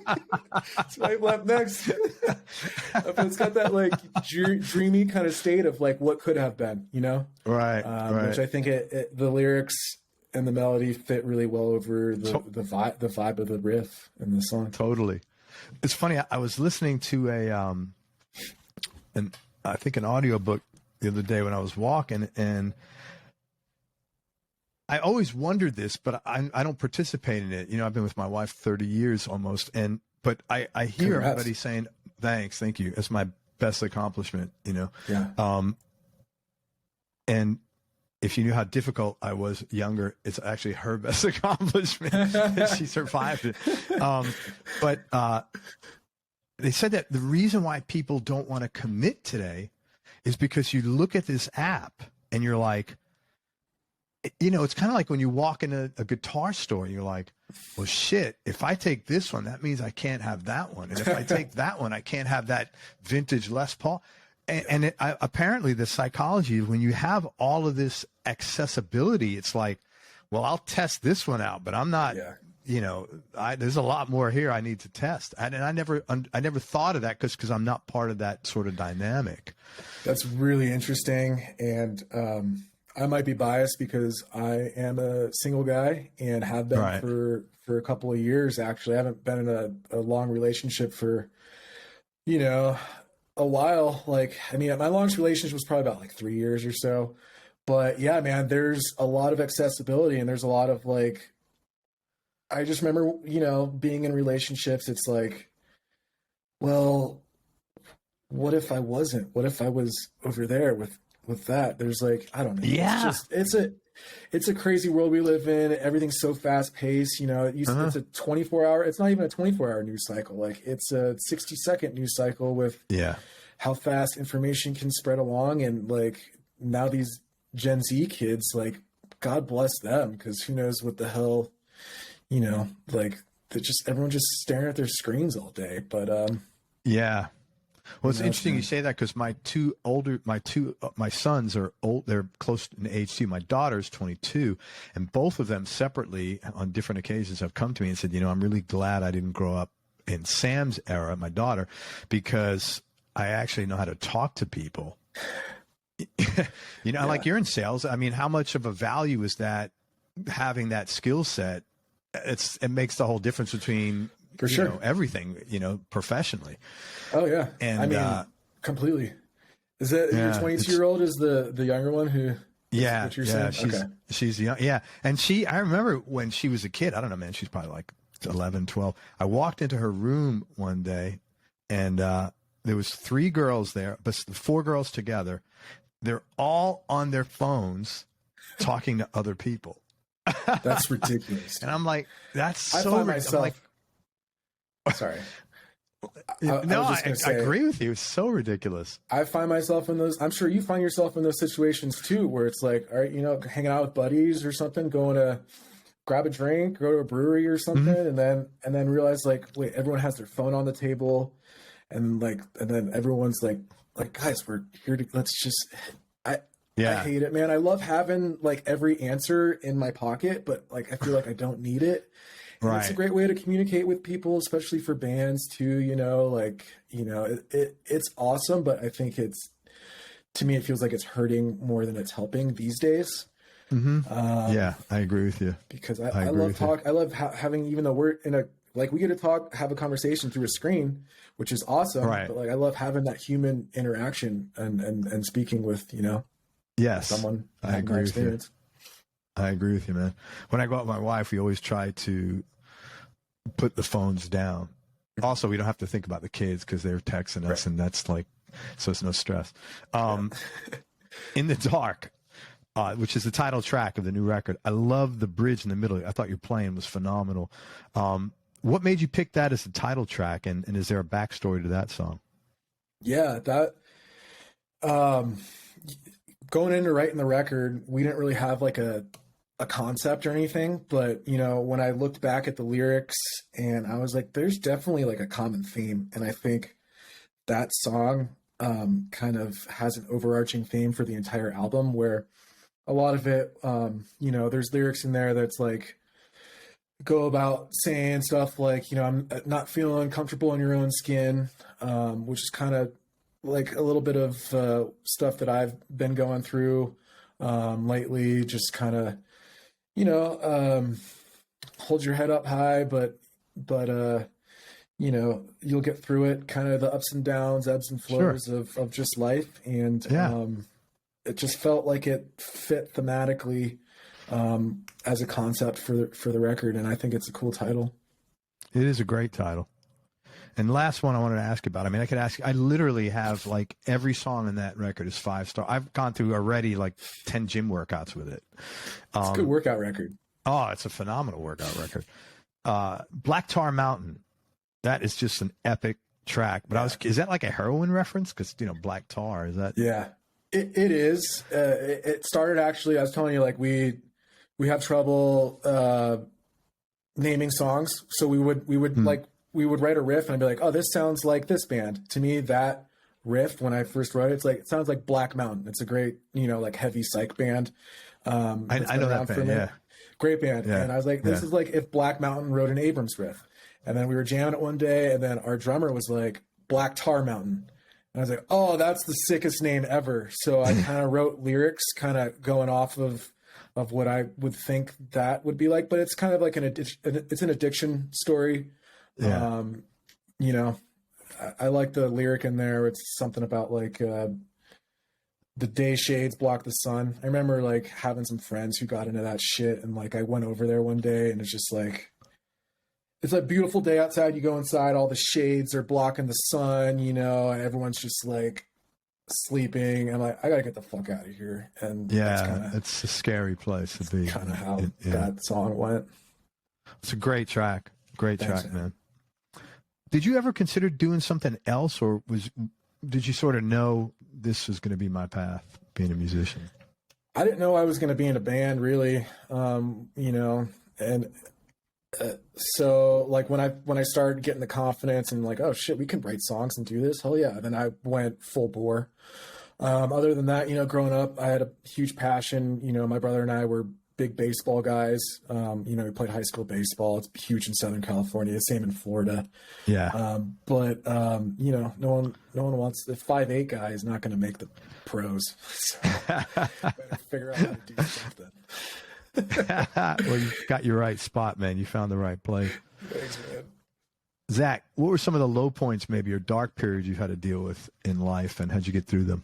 Swipe left next. But it's got that like dreamy kind of state of like what could have been, right. Which I think the lyrics and the melody fit really well over the vibe of the riff in the song. Totally. It's funny. I was listening to an audiobook the other day when I was walking, and I always wondered this, but I don't participate in it. I've been with my wife 30 years almost, but I hear everybody saying, thank you. It's my best accomplishment, Yeah. And if you knew how difficult I was younger, it's actually her best accomplishment. She survived it. But they said that the reason why people don't want to commit today is because you look at this app and you're like, it's kind of like when you walk in a guitar store and you're like, well, shit, if I take this one, that means I can't have that one. And if I take that one, I can't have that vintage Les Paul. And apparently the psychology, when you have all of this accessibility, it's like, well, I'll test this one out, but I'm not, there's a lot more here I need to test. And I never thought of that because I'm not part of that sort of dynamic. That's really interesting. And I might be biased because I am a single guy and have been Right. for a couple of years. Actually, I haven't been in a long relationship for, you know, a while. Like, I mean, my longest relationship was probably about like 3 years or so. But yeah, man, there's a lot of accessibility and there's a lot of like, I just remember, being in relationships. It's like, well, what if I wasn't? What if I was over there with that? There's like, I don't know. Yeah. It's a crazy world we live in. Everything's so fast paced. It's a 24-hour. It's not even a 24-hour news cycle. Like it's a 60-second news cycle with how fast information can spread along. And like now these Gen Z kids, like God bless them, because who knows what the hell, like everyone's just staring at their screens all day. But yeah. Well, it's interesting you say that because my sons are old. They're close in age too. My daughter's 22, and both of them separately on different occasions have come to me and said, I'm really glad I didn't grow up in Sam's era, my daughter, because I actually know how to talk to people. Like you're in sales. I mean, how much of a value is that, having that skill set? It makes the whole difference between everything, professionionally. Oh yeah. And I mean, completely. Is that your 22-year-old is the younger one who? Yeah. Saying? She's young. Yeah. And I remember when she was a kid, I don't know, man, she's probably like 11, 12. I walked into her room one day and, there was 3 girls there, but 4 girls together. They're all on their phones talking to other people. That's ridiculous. And I'm like, that's so. I find myself. Sorry. I agree with you. It's so ridiculous. I find myself in those. I'm sure you find yourself in those situations too, where it's like, all right, hanging out with buddies or something, going to grab a drink, go to a brewery or something, and then realize like, wait, everyone has their phone on the table, and then everyone's like, guys, we're here to let's just. I hate it, man. I love having like every answer in my pocket, but like I feel like I don't need it. Right. It's a great way to communicate with people, especially for bands too. It's awesome, but I think to me, it feels like it's hurting more than it's helping these days. I agree with you, because I love talk. I love having, even though we're in we get to have a conversation through a screen, which is awesome. Right. But like, I love having that human interaction and speaking with, yes, someone. I agree with you. I agree with you, man. When I go out with my wife, we always try to put the phones down. Also, we don't have to think about the kids because they're texting us, and that's like, so it's no stress. In the Dark, which is the title track of the new record. I love the bridge in the middle. I thought your playing was phenomenal. What made you pick that as the title track, and is there a backstory to that song? Yeah, that going into writing the record, we didn't really have like a concept or anything, but when I looked back at the lyrics, and I was like, there's definitely like a common theme, and I think that song kind of has an overarching theme for the entire album, where a lot of it, there's lyrics in there that's like, go about saying stuff like, I'm not feeling comfortable in your own skin, which is kind of like a little bit of stuff that I've been going through lately. Just kind of, hold your head up high, but you'll get through it. Kind of the ups and downs, ebbs and flows of just life, and it just felt like it fit thematically as a concept for the record, and I think it's a cool title. It is a great title. And last one I wanted to ask about. I mean, I literally have like every song in that record is 5-star. I've gone through already like 10 gym workouts with it. It's a good workout record. Oh, it's a phenomenal workout record. Black Tar Mountain. That is just an epic track. But is that like a heroin reference? Because, black tar, is that? Yeah, it is. It started actually, I was telling you, like we have trouble naming songs. So we would we would write a riff and I'd be like, oh, this sounds like this band. To me, that riff, when I first wrote it, it sounds like Black Mountain. It's a great, like heavy psych band. I know that band, yeah. Great band. Yeah. And I was like, this is like if Black Mountain wrote an Abrams riff. And then we were jamming it one day, and then our drummer was like, Black Tar Mountain. And I was like, oh, that's the sickest name ever. So I kind of wrote lyrics kind of going off of what I would think that would be like, but it's kind of like it's an addiction story. Yeah. You know, I like the lyric in there. It's something about like, the day shades block the sun. I remember like having some friends who got into that shit, and like I went over there one day, and it's just like, it's a beautiful day outside. You go inside, all the shades are blocking the sun, you know, and everyone's just like sleeping. I'm like, I gotta get the fuck out of here. And Yeah, it's a scary place to be. Kind of how that song went. It's a great track. Great Thanks, track, man. Did you ever consider doing something else, or did you sort of know this was going to be my path, being a musician? I didn't know I was going to be in a band, really. You know, and so like when I started getting the confidence and like, oh shit, we can write songs and do this, hell yeah, then I went full bore. Other than that, you know, growing up, I had a huge passion. You know, my brother and I were big baseball guys. You know, we played high school baseball. It's huge in Southern California, same in Florida. Yeah. But you know, no one wants the 5'8" guy is not going to make the pros. So better figure out how to do something. Well, you got your right spot, man. You found the right place. Thanks, man. Zach, what were some of the low points, maybe, or dark periods you've had to deal with in life, and how'd you get through them?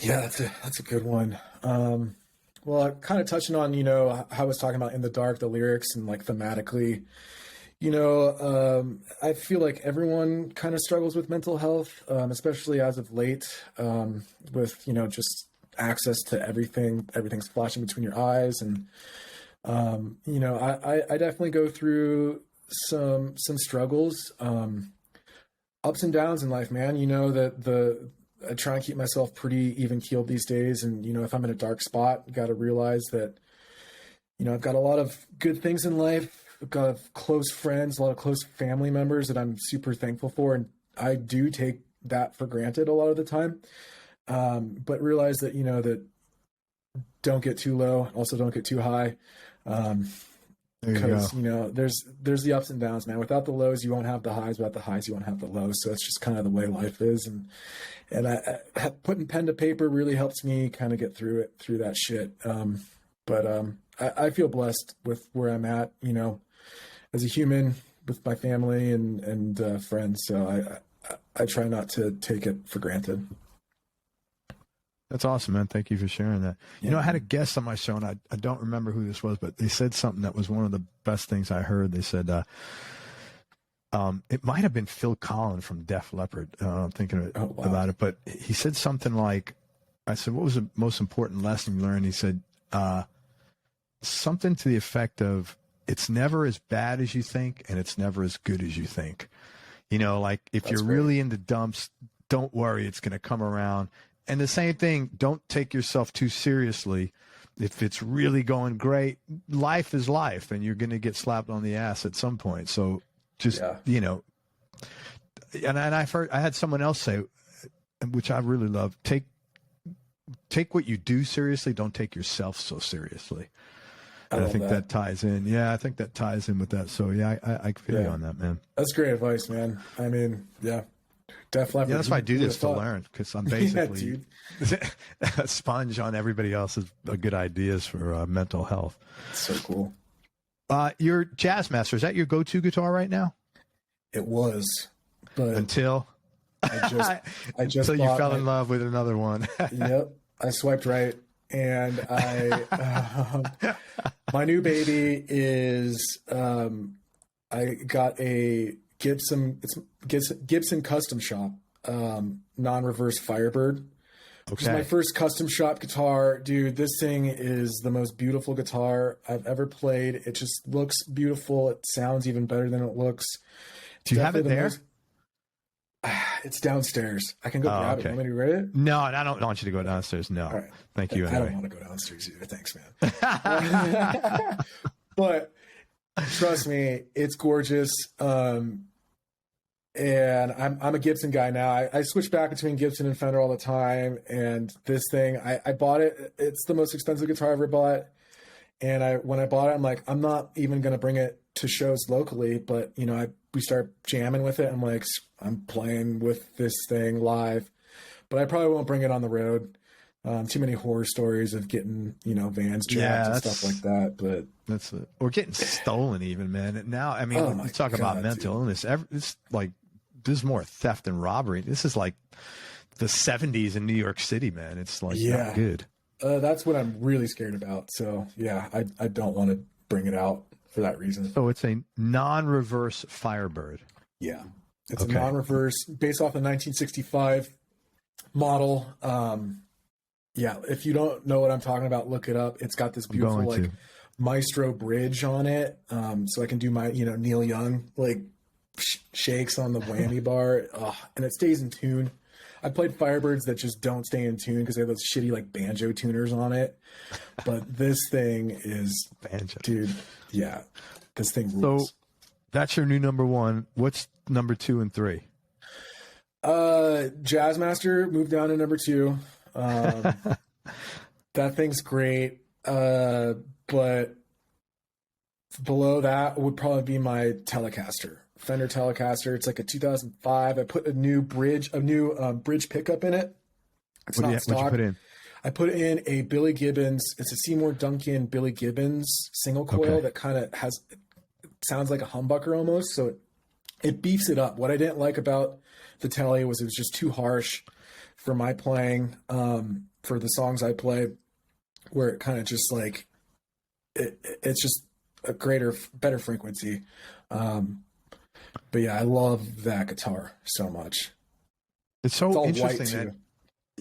Yeah, that's a good one. Well, kind of touching on, you know, how I was talking about In the Dark, the lyrics and like thematically, you know, I feel like everyone kind of struggles with mental health, especially as of late, with, you know, just access to everything's flashing between your eyes. And, you know, I definitely go through some struggles, ups and downs in life, man. You know, that I try and keep myself pretty even keeled these days. And, you know, if I'm in a dark spot, you got to realize that, you know, I've got a lot of good things in life. I've got close friends, a lot of close family members that I'm super thankful for. And I do take that for granted a lot of the time. But realize that, you know, that don't get too low. Also don't get too high. Because, you know, there's the ups and downs, man. Without the lows, you won't have the highs. Without the highs, you won't have the lows. So it's just kind of the way life is. And I putting pen to paper really helps me kind of get through that shit. But I feel blessed with where I'm at, you know, as a human, with my family and friends. So I try not to take it for granted. That's awesome, man. Thank you for sharing that. You know, I had a guest on my show, and I don't remember who this was, but they said something that was one of the best things I heard. They said, it might have been Phil Collins from Def Leppard. I'm thinking about it, but he said something like, I said, what was the most important lesson you learned? He said, something to the effect of, it's never as bad as you think, and it's never as good as you think. You know, like if you're really in the dumps, don't worry, it's going to come around. And the same thing, don't take yourself too seriously. If it's really going great, life is life, and you're going to get slapped on the ass at some point. So just, you know, and I had someone else say, which I really love, take what you do seriously. Don't take yourself so seriously. And I think that ties in. Yeah, I think that ties in with that. So yeah, I feel you on that, man. That's great advice, man. I mean, yeah. Def Leppard. Yeah, that's why I do this to learn, because I'm basically a sponge on everybody else's good ideas for mental health. That's so cool. Your Jazz Master, is that your go-to guitar right now? It was, but until I just until you fell in love with another one. Yep, I swiped right, and my new baby is I got a Gibson Custom Shop non-reverse Firebird, which is my first custom shop guitar. Dude, this thing is the most beautiful guitar I've ever played. It just looks beautiful. It sounds even better than it looks. Do you have it there? It's downstairs. I can go grab it. Want me to read it? No, I don't want you to go downstairs. No. Right. Thank you. I don't want to go downstairs either. Thanks, man. But trust me, it's gorgeous. And I'm a Gibson guy now. I switch back between Gibson and Fender all the time. And this thing, I bought it. It's the most expensive guitar I ever bought. And when I bought it, I'm like, I'm not even going to bring it to shows locally, but you know, I we start jamming with it, I'm like, I'm playing with this thing live, but I probably won't bring it on the road. Too many horror stories of getting, vans jacked and stuff like that. But that's it. Or getting stolen even, man. And now, I mean, you talk about mental illness. It's like, this is more theft than robbery. This is like the 70s in New York City, man. It's like not good. That's what I'm really scared about. So yeah, I don't want to bring it out for that reason. So it's a non-reverse Firebird. Yeah. It's a non-reverse based off the 1965 model. Yeah, if you don't know what I'm talking about, look it up. It's got this beautiful maestro bridge on it, so I can do my Neil Young shakes on the whammy bar, and it stays in tune. I played Firebirds that just don't stay in tune because they have those shitty banjo tuners on it, but this thing is banjo, dude. Yeah, this thing rules. So that's your new number one. What's number 2 and 3? Jazzmaster moved down to number 2. That thing's great. But below that would probably be my Telecaster, Fender Telecaster. It's like a 2005. I put a new bridge pickup in it. It's not stock. What'd you put in? I put in a Billy Gibbons. It's a Seymour Duncan Billy Gibbons single coil that kind of sounds like a humbucker almost. So it beefs it up. What I didn't like about the Tele was it was just too harsh for my playing, for the songs I play, where it kind of just it's just a better frequency. But yeah, I love that guitar so much. It's so interesting that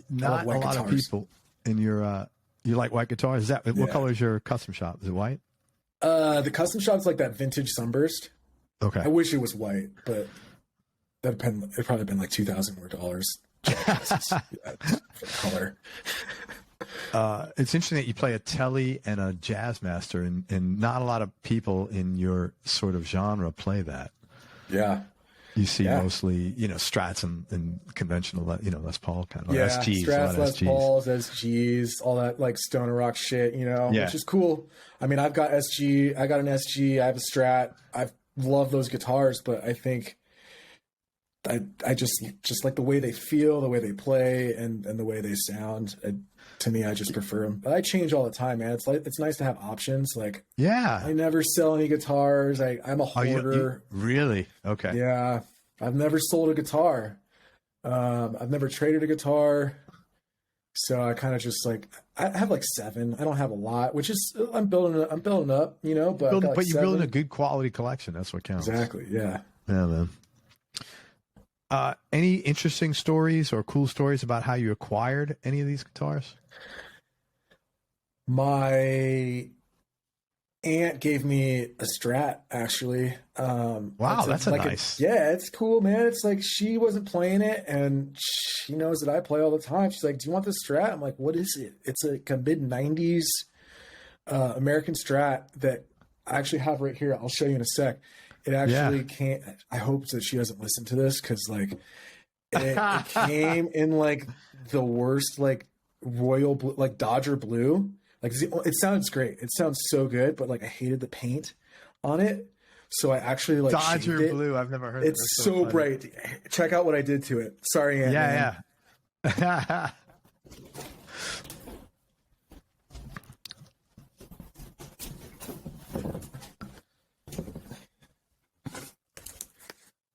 not a lot guitars. Of people in your, you like white guitars. Is that, what color is your custom shop? Is it white? The custom shop's like that vintage Sunburst. Okay. I wish it was white, but it'd probably been like $2,000 more. Color. It's interesting that you play a Tele and a Jazzmaster, and not a lot of people in your sort of genre play that. Yeah. You see mostly, Strats and conventional, Les Paul kind of SGs. Strats, Les Pauls, SGs, all that stoner rock shit, which is cool. I mean, I got an SG, I have a Strat. I love those guitars, but I think I just like the way they feel, the way they play, and the way they sound. To me, I just prefer them. But I change all the time, man. It's nice to have options. I never sell any guitars. I'm a hoarder. Really? Okay. Yeah, I've never sold a guitar. I've never traded a guitar. So I kind of just I have 7. I don't have a lot, which is I'm building up, But you're building a good quality collection. That's what counts. Exactly. Yeah. Yeah, man. Any interesting stories or cool stories about how you acquired any of these guitars? My aunt gave me a Strat, actually. Wow, that's nice. It's cool, man. It's she wasn't playing it, and she knows that I play all the time. She's like, "Do you want this Strat?" I'm like, "What is it?" It's a mid-90s American Strat that I actually have right here. I'll show you in a sec. It actually can't. I hope that she doesn't listen to this because it came in the worst royal blue, Dodger blue. It sounds great. It sounds so good, but I hated the paint on it. So I actually Dodger blue. I've never heard. It's so bright. Check out what I did to it. Sorry, Aunt. Yeah.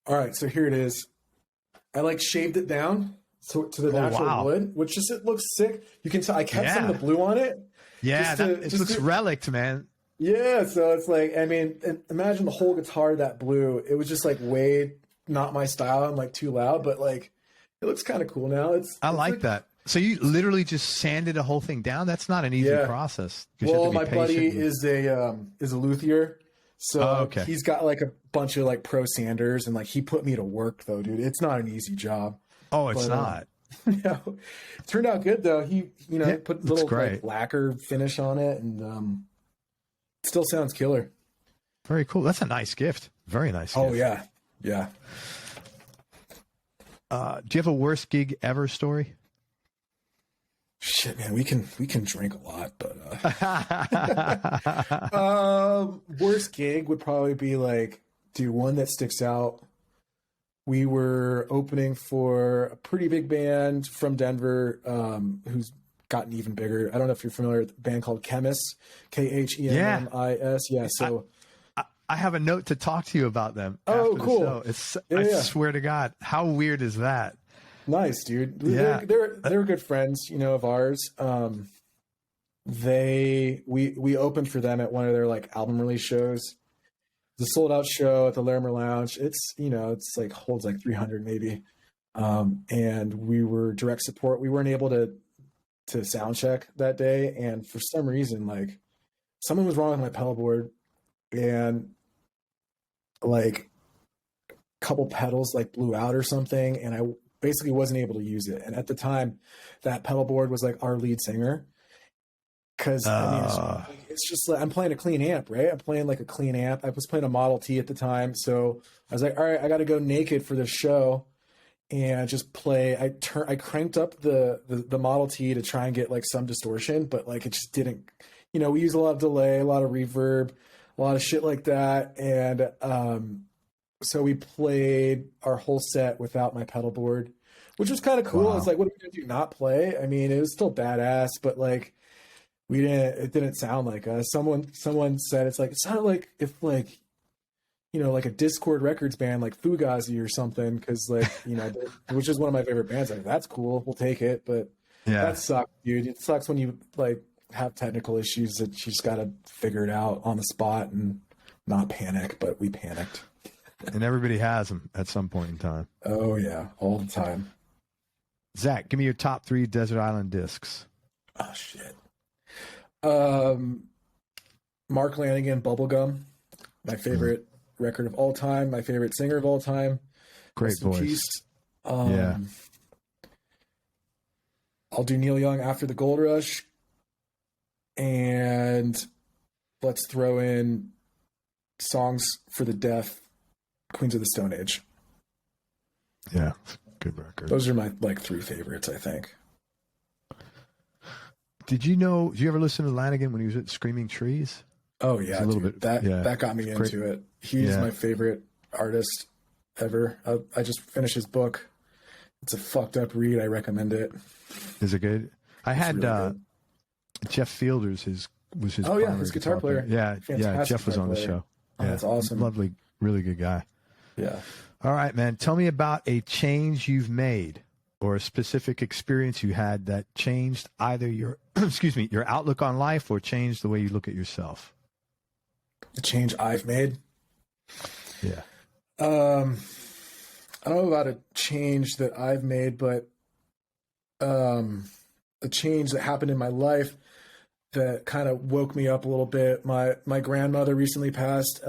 All right, so here it is. I shaved it down to the natural wood, which it looks sick. You can tell I kept some of the blue on it. Yeah, it looks relict, man. Yeah, so it's imagine the whole guitar that blue. It was just way not my style. I'm too loud, but it looks kind of cool now. I like that. So you literally just sanded the whole thing down? That's not an easy process. Well, my buddy is a luthier. So he's got a bunch of like pro sanders, and like he put me to work though, dude. It's not an easy job. Oh, it's not. Yeah, it turned out good though. He, put a little like lacquer finish on it, and it still sounds killer. Very cool. That's a nice gift. Very nice. Oh yeah, yeah. Do you have a worst gig ever story? Shit, man, we can drink a lot, but worst gig would probably be like Dude, one that sticks out. We were opening for a pretty big band from Denver, who's gotten even bigger. I don't know if you're familiar with a band called Chemists, Khemmis. Yeah. So I have a note to talk to you about them. Oh, after cool. The show. Yeah. Swear to God, how weird is that? Nice, dude. Yeah. They're good friends, of ours. We opened for them at one of their like album release shows. The sold out show at the Larimer Lounge. It's like holds like 300 maybe. And we were direct support. We weren't able to sound check that day, and for some reason, like, someone was wrong with my pedal board, and like a couple pedals like blew out or something, and I basically wasn't able to use it. And at the time, that pedal board was like our lead singer, because it's just like I'm playing a clean amp, right? I'm playing like a clean amp. I was playing a Model T at the time, so I was like, all right, I got to go naked for this show and just play. I cranked up the Model T to try and get like some distortion, but like it just didn't. We use a lot of delay, a lot of reverb, a lot of shit like that, and so we played our whole set without my pedal board, which was kind of cool. Wow. I was like, what are we gonna do? Not play? I mean, it was still badass, but like it didn't sound like us. Someone said it sounded like if like like a Discord Records band like Fugazi or something, because like which is one of my favorite bands. Like, that's cool, we'll take it, but that sucks, dude. It sucks when you like have technical issues that you just got to figure it out on the spot and not panic. But we panicked, and everybody has them at some point in time. Oh yeah, all the time. Zach, give me your top 3 Desert Island discs. Oh shit. Mark Lanigan, Bubblegum, my favorite record of all time, my favorite singer of all time. Great voice. Peace. Yeah. I'll do Neil Young, After the Gold Rush, and let's throw in Songs for the Deaf, Queens of the Stone Age. Yeah, good record. Those are my like 3 favorites, I think. Did you ever listen to Lanigan when he was at Screaming Trees? Oh yeah, a little bit. That got me into it. He's my favorite artist ever. I just finished his book. It's a fucked up read. I recommend it. Is it good? I had really good. Jeff Fielders was his. Oh yeah, his guitar player. Yeah, Jeff was on the show. Oh, yeah, that's awesome. Lovely, really good guy. Yeah. All right, man. Tell me about a change you've made or a specific experience you had that changed either your your outlook on life or changed the way you look at yourself. The change I've made. Yeah. I don't know about a change that I've made, but a change that happened in my life that kind of woke me up a little bit. My grandmother recently passed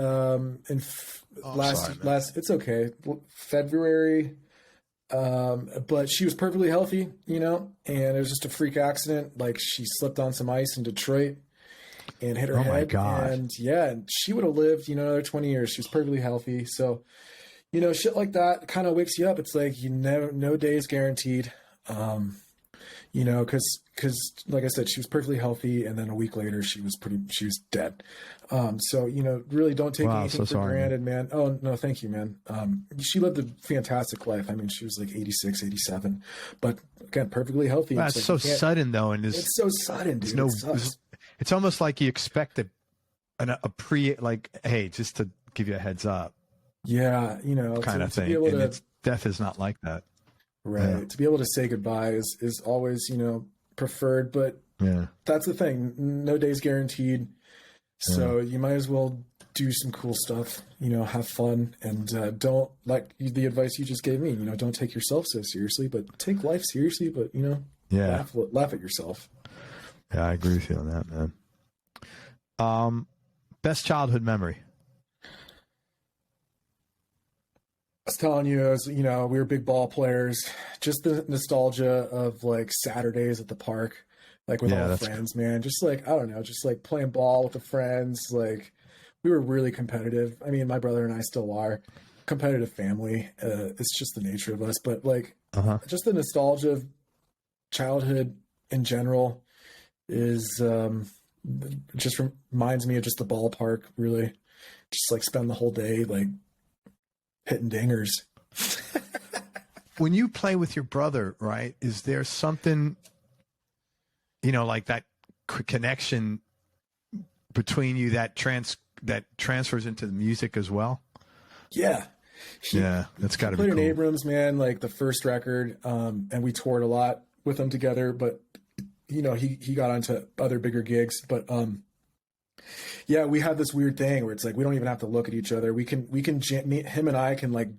it's okay, February. But she was perfectly healthy, and it was just a freak accident. Like, she slipped on some ice in Detroit and hit her head. Oh my God. And she would have lived, another 20 years. She was perfectly healthy. So, shit like that kind of wakes you up. It's like, no day is guaranteed. Cause like I said, she was perfectly healthy. And then a week later she was dead. So, really don't take anything for granted, man. Oh no, thank you, man. She lived a fantastic life. I mean, she was like 86, 87, but again, perfectly healthy. Well, it's so sudden though. And it's so sudden, dude. It's almost like you expect hey, just to give you a heads up. Yeah. Kind of thing. And death is not like that. Right. Yeah. To be able to say goodbye is always, preferred, but that's the thing. No day's guaranteed. So you might as well do some cool stuff, have fun, and don't, like the advice you just gave me, don't take yourself so seriously, but take life seriously, but laugh at yourself. Yeah, I agree with you on that, man. Best childhood memory. I was telling you, we were big ball players. Just the nostalgia of like Saturdays at the park, like with all the friends, man. Just like, I don't know, just like playing ball with the friends. Like, we were really competitive. I mean, my brother and I still are. Competitive family. It's just the nature of us. But like, just the nostalgia of childhood in general is just reminds me of just the ballpark. Really, just like spend the whole day like hitting dingers. When you play with your brother, right, is there something, like that connection between you that transfers into the music as well? Yeah. That's got to be cool. Played in Abrams, man, like the first record, and we toured a lot with him together, but he got onto other bigger gigs, but yeah, we have this weird thing where it's like we don't even have to look at each other. We can him and I can like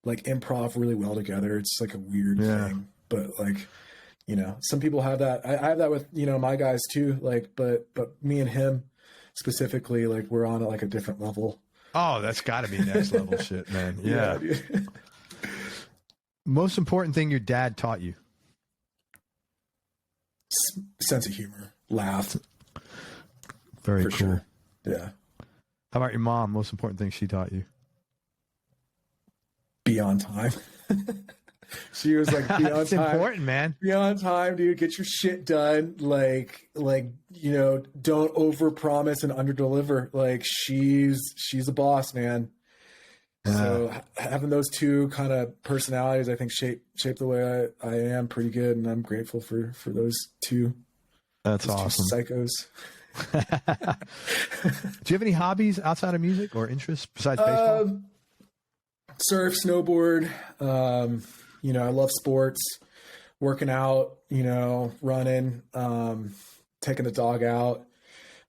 improv really well together. It's like a weird thing, but like, some people have that. I have that with, my guys too. Like, but me and him specifically, like we're on like a different level. Oh, that's got to be next level shit, man. Yeah. Most important thing your dad taught you? Sense of humor, laugh. Very cool. Sure. Yeah. How about your mom? Most important thing she taught you? Be on time. She was like, be on That's time. Important, man. Be on time, dude. Get your shit done. Like, don't overpromise and underdeliver. Like, she's a boss, man. So having those two kind of personalities, I think shape the way I am pretty good, and I'm grateful for those two. That's awesome. Psychos. Do you have any hobbies outside of music or interests besides baseball? Surf, snowboard. I love sports, working out, running, taking the dog out.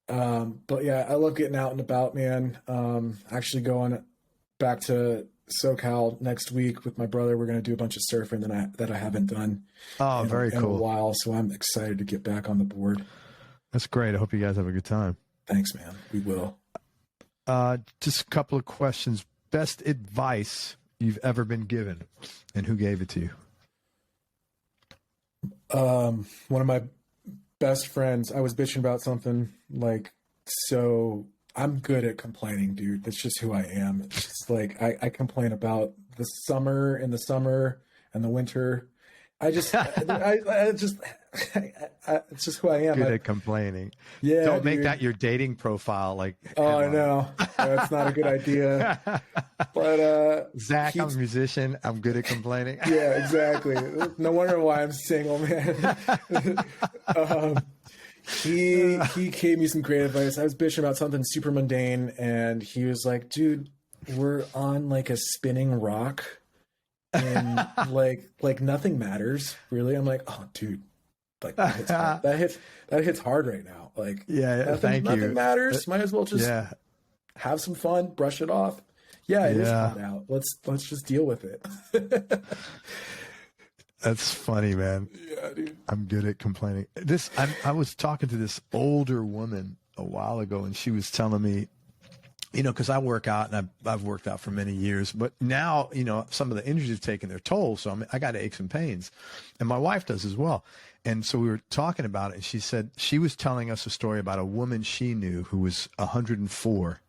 But yeah, I love getting out and about, man. Actually going back to SoCal next week with my brother. We're going to do a bunch of surfing that I haven't done in a while. So I'm excited to get back on the board. That's great. I hope you guys have a good time. Thanks, man. We will. Just a couple of questions. Best advice you've ever been given, and who gave it to you? One of my best friends. I was bitching about something, so I'm good at complaining, dude. That's just who I am. It's just like I complain about the summer and the winter. It's just who I am. Good at complaining. Yeah. Don't make that your dating profile. Oh, I know. That's not a good idea. But Zach, I'm a musician. I'm good at complaining. Yeah, exactly. No wonder why I'm single, man. He gave me some great advice. I was bitching about something super mundane, and he was like, "Dude, we're on like a spinning rock." And like nothing matters really. I'm like, oh dude, like that hits hard right now. Like, nothing matters. Might as well just have some fun, brush it off. Yeah, it is hard out. Let's just deal with it. That's funny, man. Yeah, dude. I'm good at complaining. I was talking to this older woman a while ago, and she was telling me, because I work out, and I've worked out for many years, but now, some of the injuries have taken their toll. So I got aches and pains, and my wife does as well. And so we were talking about it, and she said she was telling us a story about a woman she knew who was 104,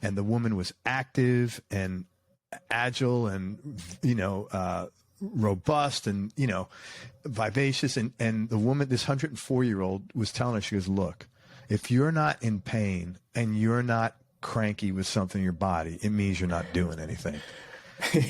and the woman was active and agile and, robust and, vivacious. And the woman, this 104-year-old was telling her, she goes, look, if you're not in pain and you're not cranky with something in your body, it means you're not doing anything.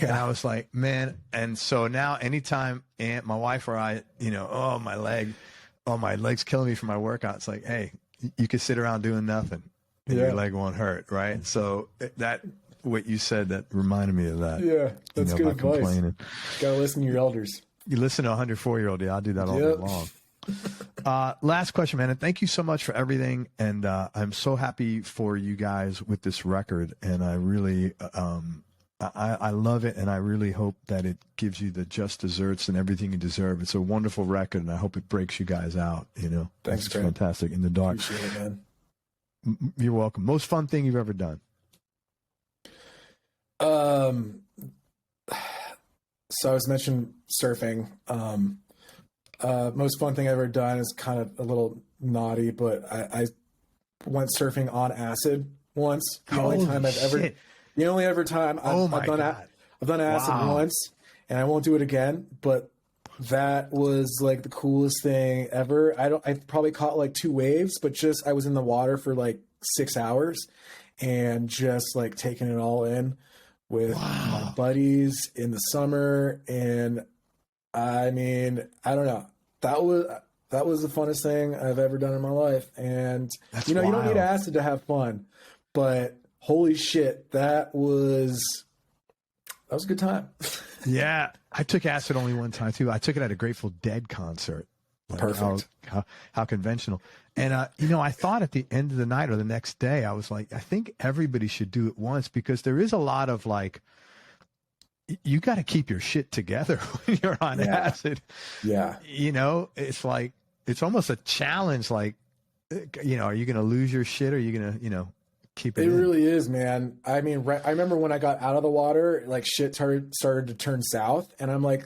And I was like, man. And so now anytime my wife or I, my leg's killing me from my workout, it's like, hey, you can sit around doing nothing and your leg won't hurt. Right. So that, what you said, that reminded me of that. Yeah. That's good advice. Complaining. Gotta listen to your elders. You listen to a 104-year-old. Yeah, I'll do that all day long. Last question, man. And thank you so much for everything. And I'm so happy for you guys with this record. And I really, I love it. And I really hope that it gives you the just desserts and everything you deserve. It's a wonderful record, and I hope it breaks you guys out. Thanks, it's fantastic. In the Dark. Appreciate it, man. You're welcome. Most fun thing you've ever done? So I was mentioning surfing. Most fun thing I've ever done is kind of a little naughty, but I went surfing on acid once. The only time I've ever done acid once, and I won't do it again. But that was like the coolest thing ever. I probably caught like 2 waves, but I was in the water for like 6 hours and just like taking it all in with my buddies in the summer. And I mean, I don't know. That was the funnest thing I've ever done in my life. And you know, you don't need acid to have fun, but holy shit, that was a good time. Yeah, I took acid only one time too. I took it at a Grateful Dead concert. Like Perfect. How conventional. And you know, I thought at the end of the night or the next day, I was like, I think everybody should do it once, because there is a lot of like, you got to keep your shit together when you're on acid. Yeah. You know, it's like, it's almost a challenge. Like, you know, are you going to lose your shit, or are you going to, you know, keep it? It really is, man. I mean, I remember when I got out of the water, like shit started to turn south, and I'm like,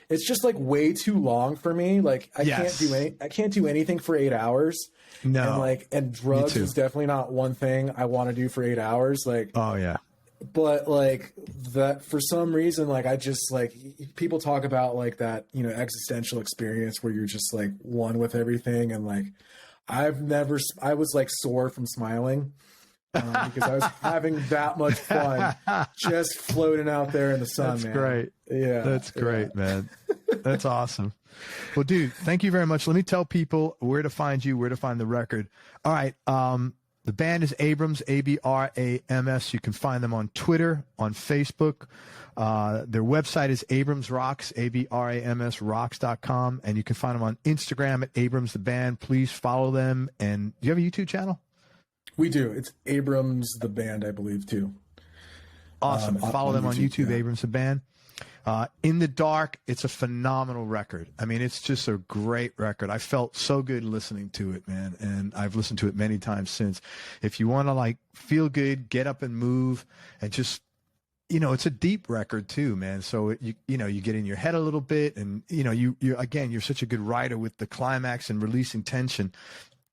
it's just like way too long for me. Like I can't do anything for 8 hours. No. And drugs is definitely not one thing I want to do for 8 hours. Like, oh yeah. But like that, for some reason, like I just like, people talk about like that, you know, existential experience where you're just like one with everything. And like, I was like sore from smiling because I was having that much fun just floating out there in the sun. That's great. Yeah. That's great, man. That's awesome. Well, dude, thank you very much. Let me tell people where to find you, where to find the record. All right. The band is Abrams, Abrams. You can find them on Twitter, on Facebook. Their website is Abrams Rocks, Abrams Rocks.com. And you can find them on Instagram at Abrams the Band. Please follow them. And do you have a YouTube channel? We do. It's Abrams the Band, I believe, too. Awesome. Follow them on YouTube, yeah. Abrams the Band. In the Dark, it's a phenomenal record. I mean, it's just a great record. I felt so good listening to it, man, and I've listened to it many times since. If you want to like feel good, get up and move, and just, you know, it's a deep record too, man. So you know, you get in your head a little bit, and you know, you're such a good writer with the climax and releasing tension.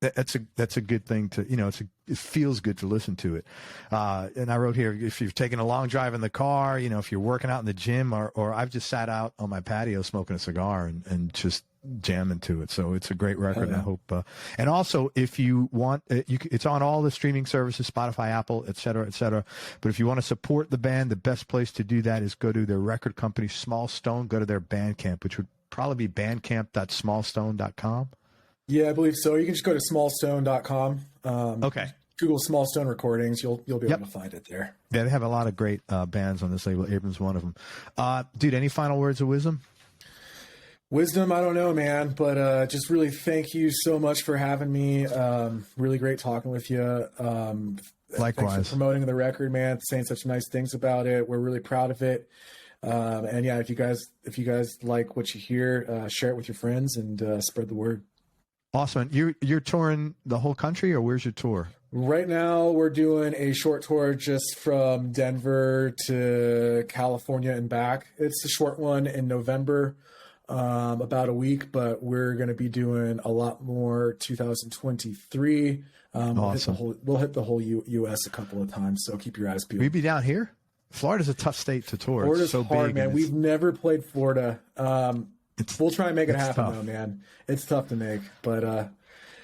That's a good thing to, you know, it feels good to listen to it. And I wrote here, if you're taking a long drive in the car, you know, if you're working out in the gym, or I've just sat out on my patio smoking a cigar and just jamming to it. So it's a great record. Yeah. I hope. And also, if you want, it's on all the streaming services, Spotify, Apple, et cetera, et cetera. But if you want to support the band, the best place to do that is go to their record company, Small Stone, go to their Bandcamp, which would probably be bandcamp.smallstone.com. Yeah, I believe so. You can just go to smallstone.com. Okay. Google Small Stone Recordings. You'll be able to find it there. Yeah, they have a lot of great bands on this label. Abrams, one of them. Dude, any final words of wisdom? Wisdom, I don't know, man, but just really thank you so much for having me. Really great talking with you. Likewise. Thanks for promoting the record, man. Saying such nice things about it. We're really proud of it. And yeah, if you guys like what you hear, share it with your friends and spread the word. Awesome. You're touring the whole country, or where's your tour? Right now, we're doing a short tour just from Denver to California and back. It's a short one in November, about a week, but we're going to be doing a lot more 2023. Awesome. We'll hit the whole U.S. a couple of times, so keep your eyes peeled. Will you be down here? Florida's a tough state to tour. Florida's it's so hard, big, man. We've never played Florida. We'll try and make it happen, tough. though, man. It's tough to make, but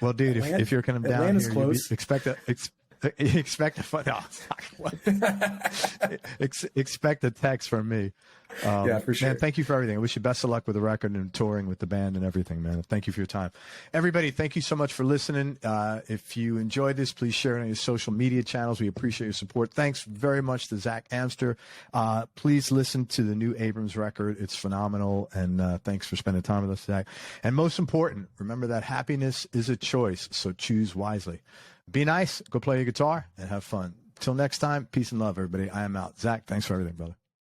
well, dude, if you're coming down Atlanta's here, close. expect a fun. Expect a text from me. Yeah, for sure. Man, thank you for everything. I wish you best of luck with the record and touring with the band and everything, man. Thank you for your time. Everybody, thank you so much for listening. If you enjoyed this, please share it on your social media channels. We appreciate your support. Thanks very much to Zach Amster. Please listen to the new Abrams record. It's phenomenal. And thanks for spending time with us, Zach. And most important, remember that happiness is a choice, so choose wisely. Be nice, go play your guitar, and have fun. Till next time, peace and love, everybody. I am out. Zach, thanks for everything, brother.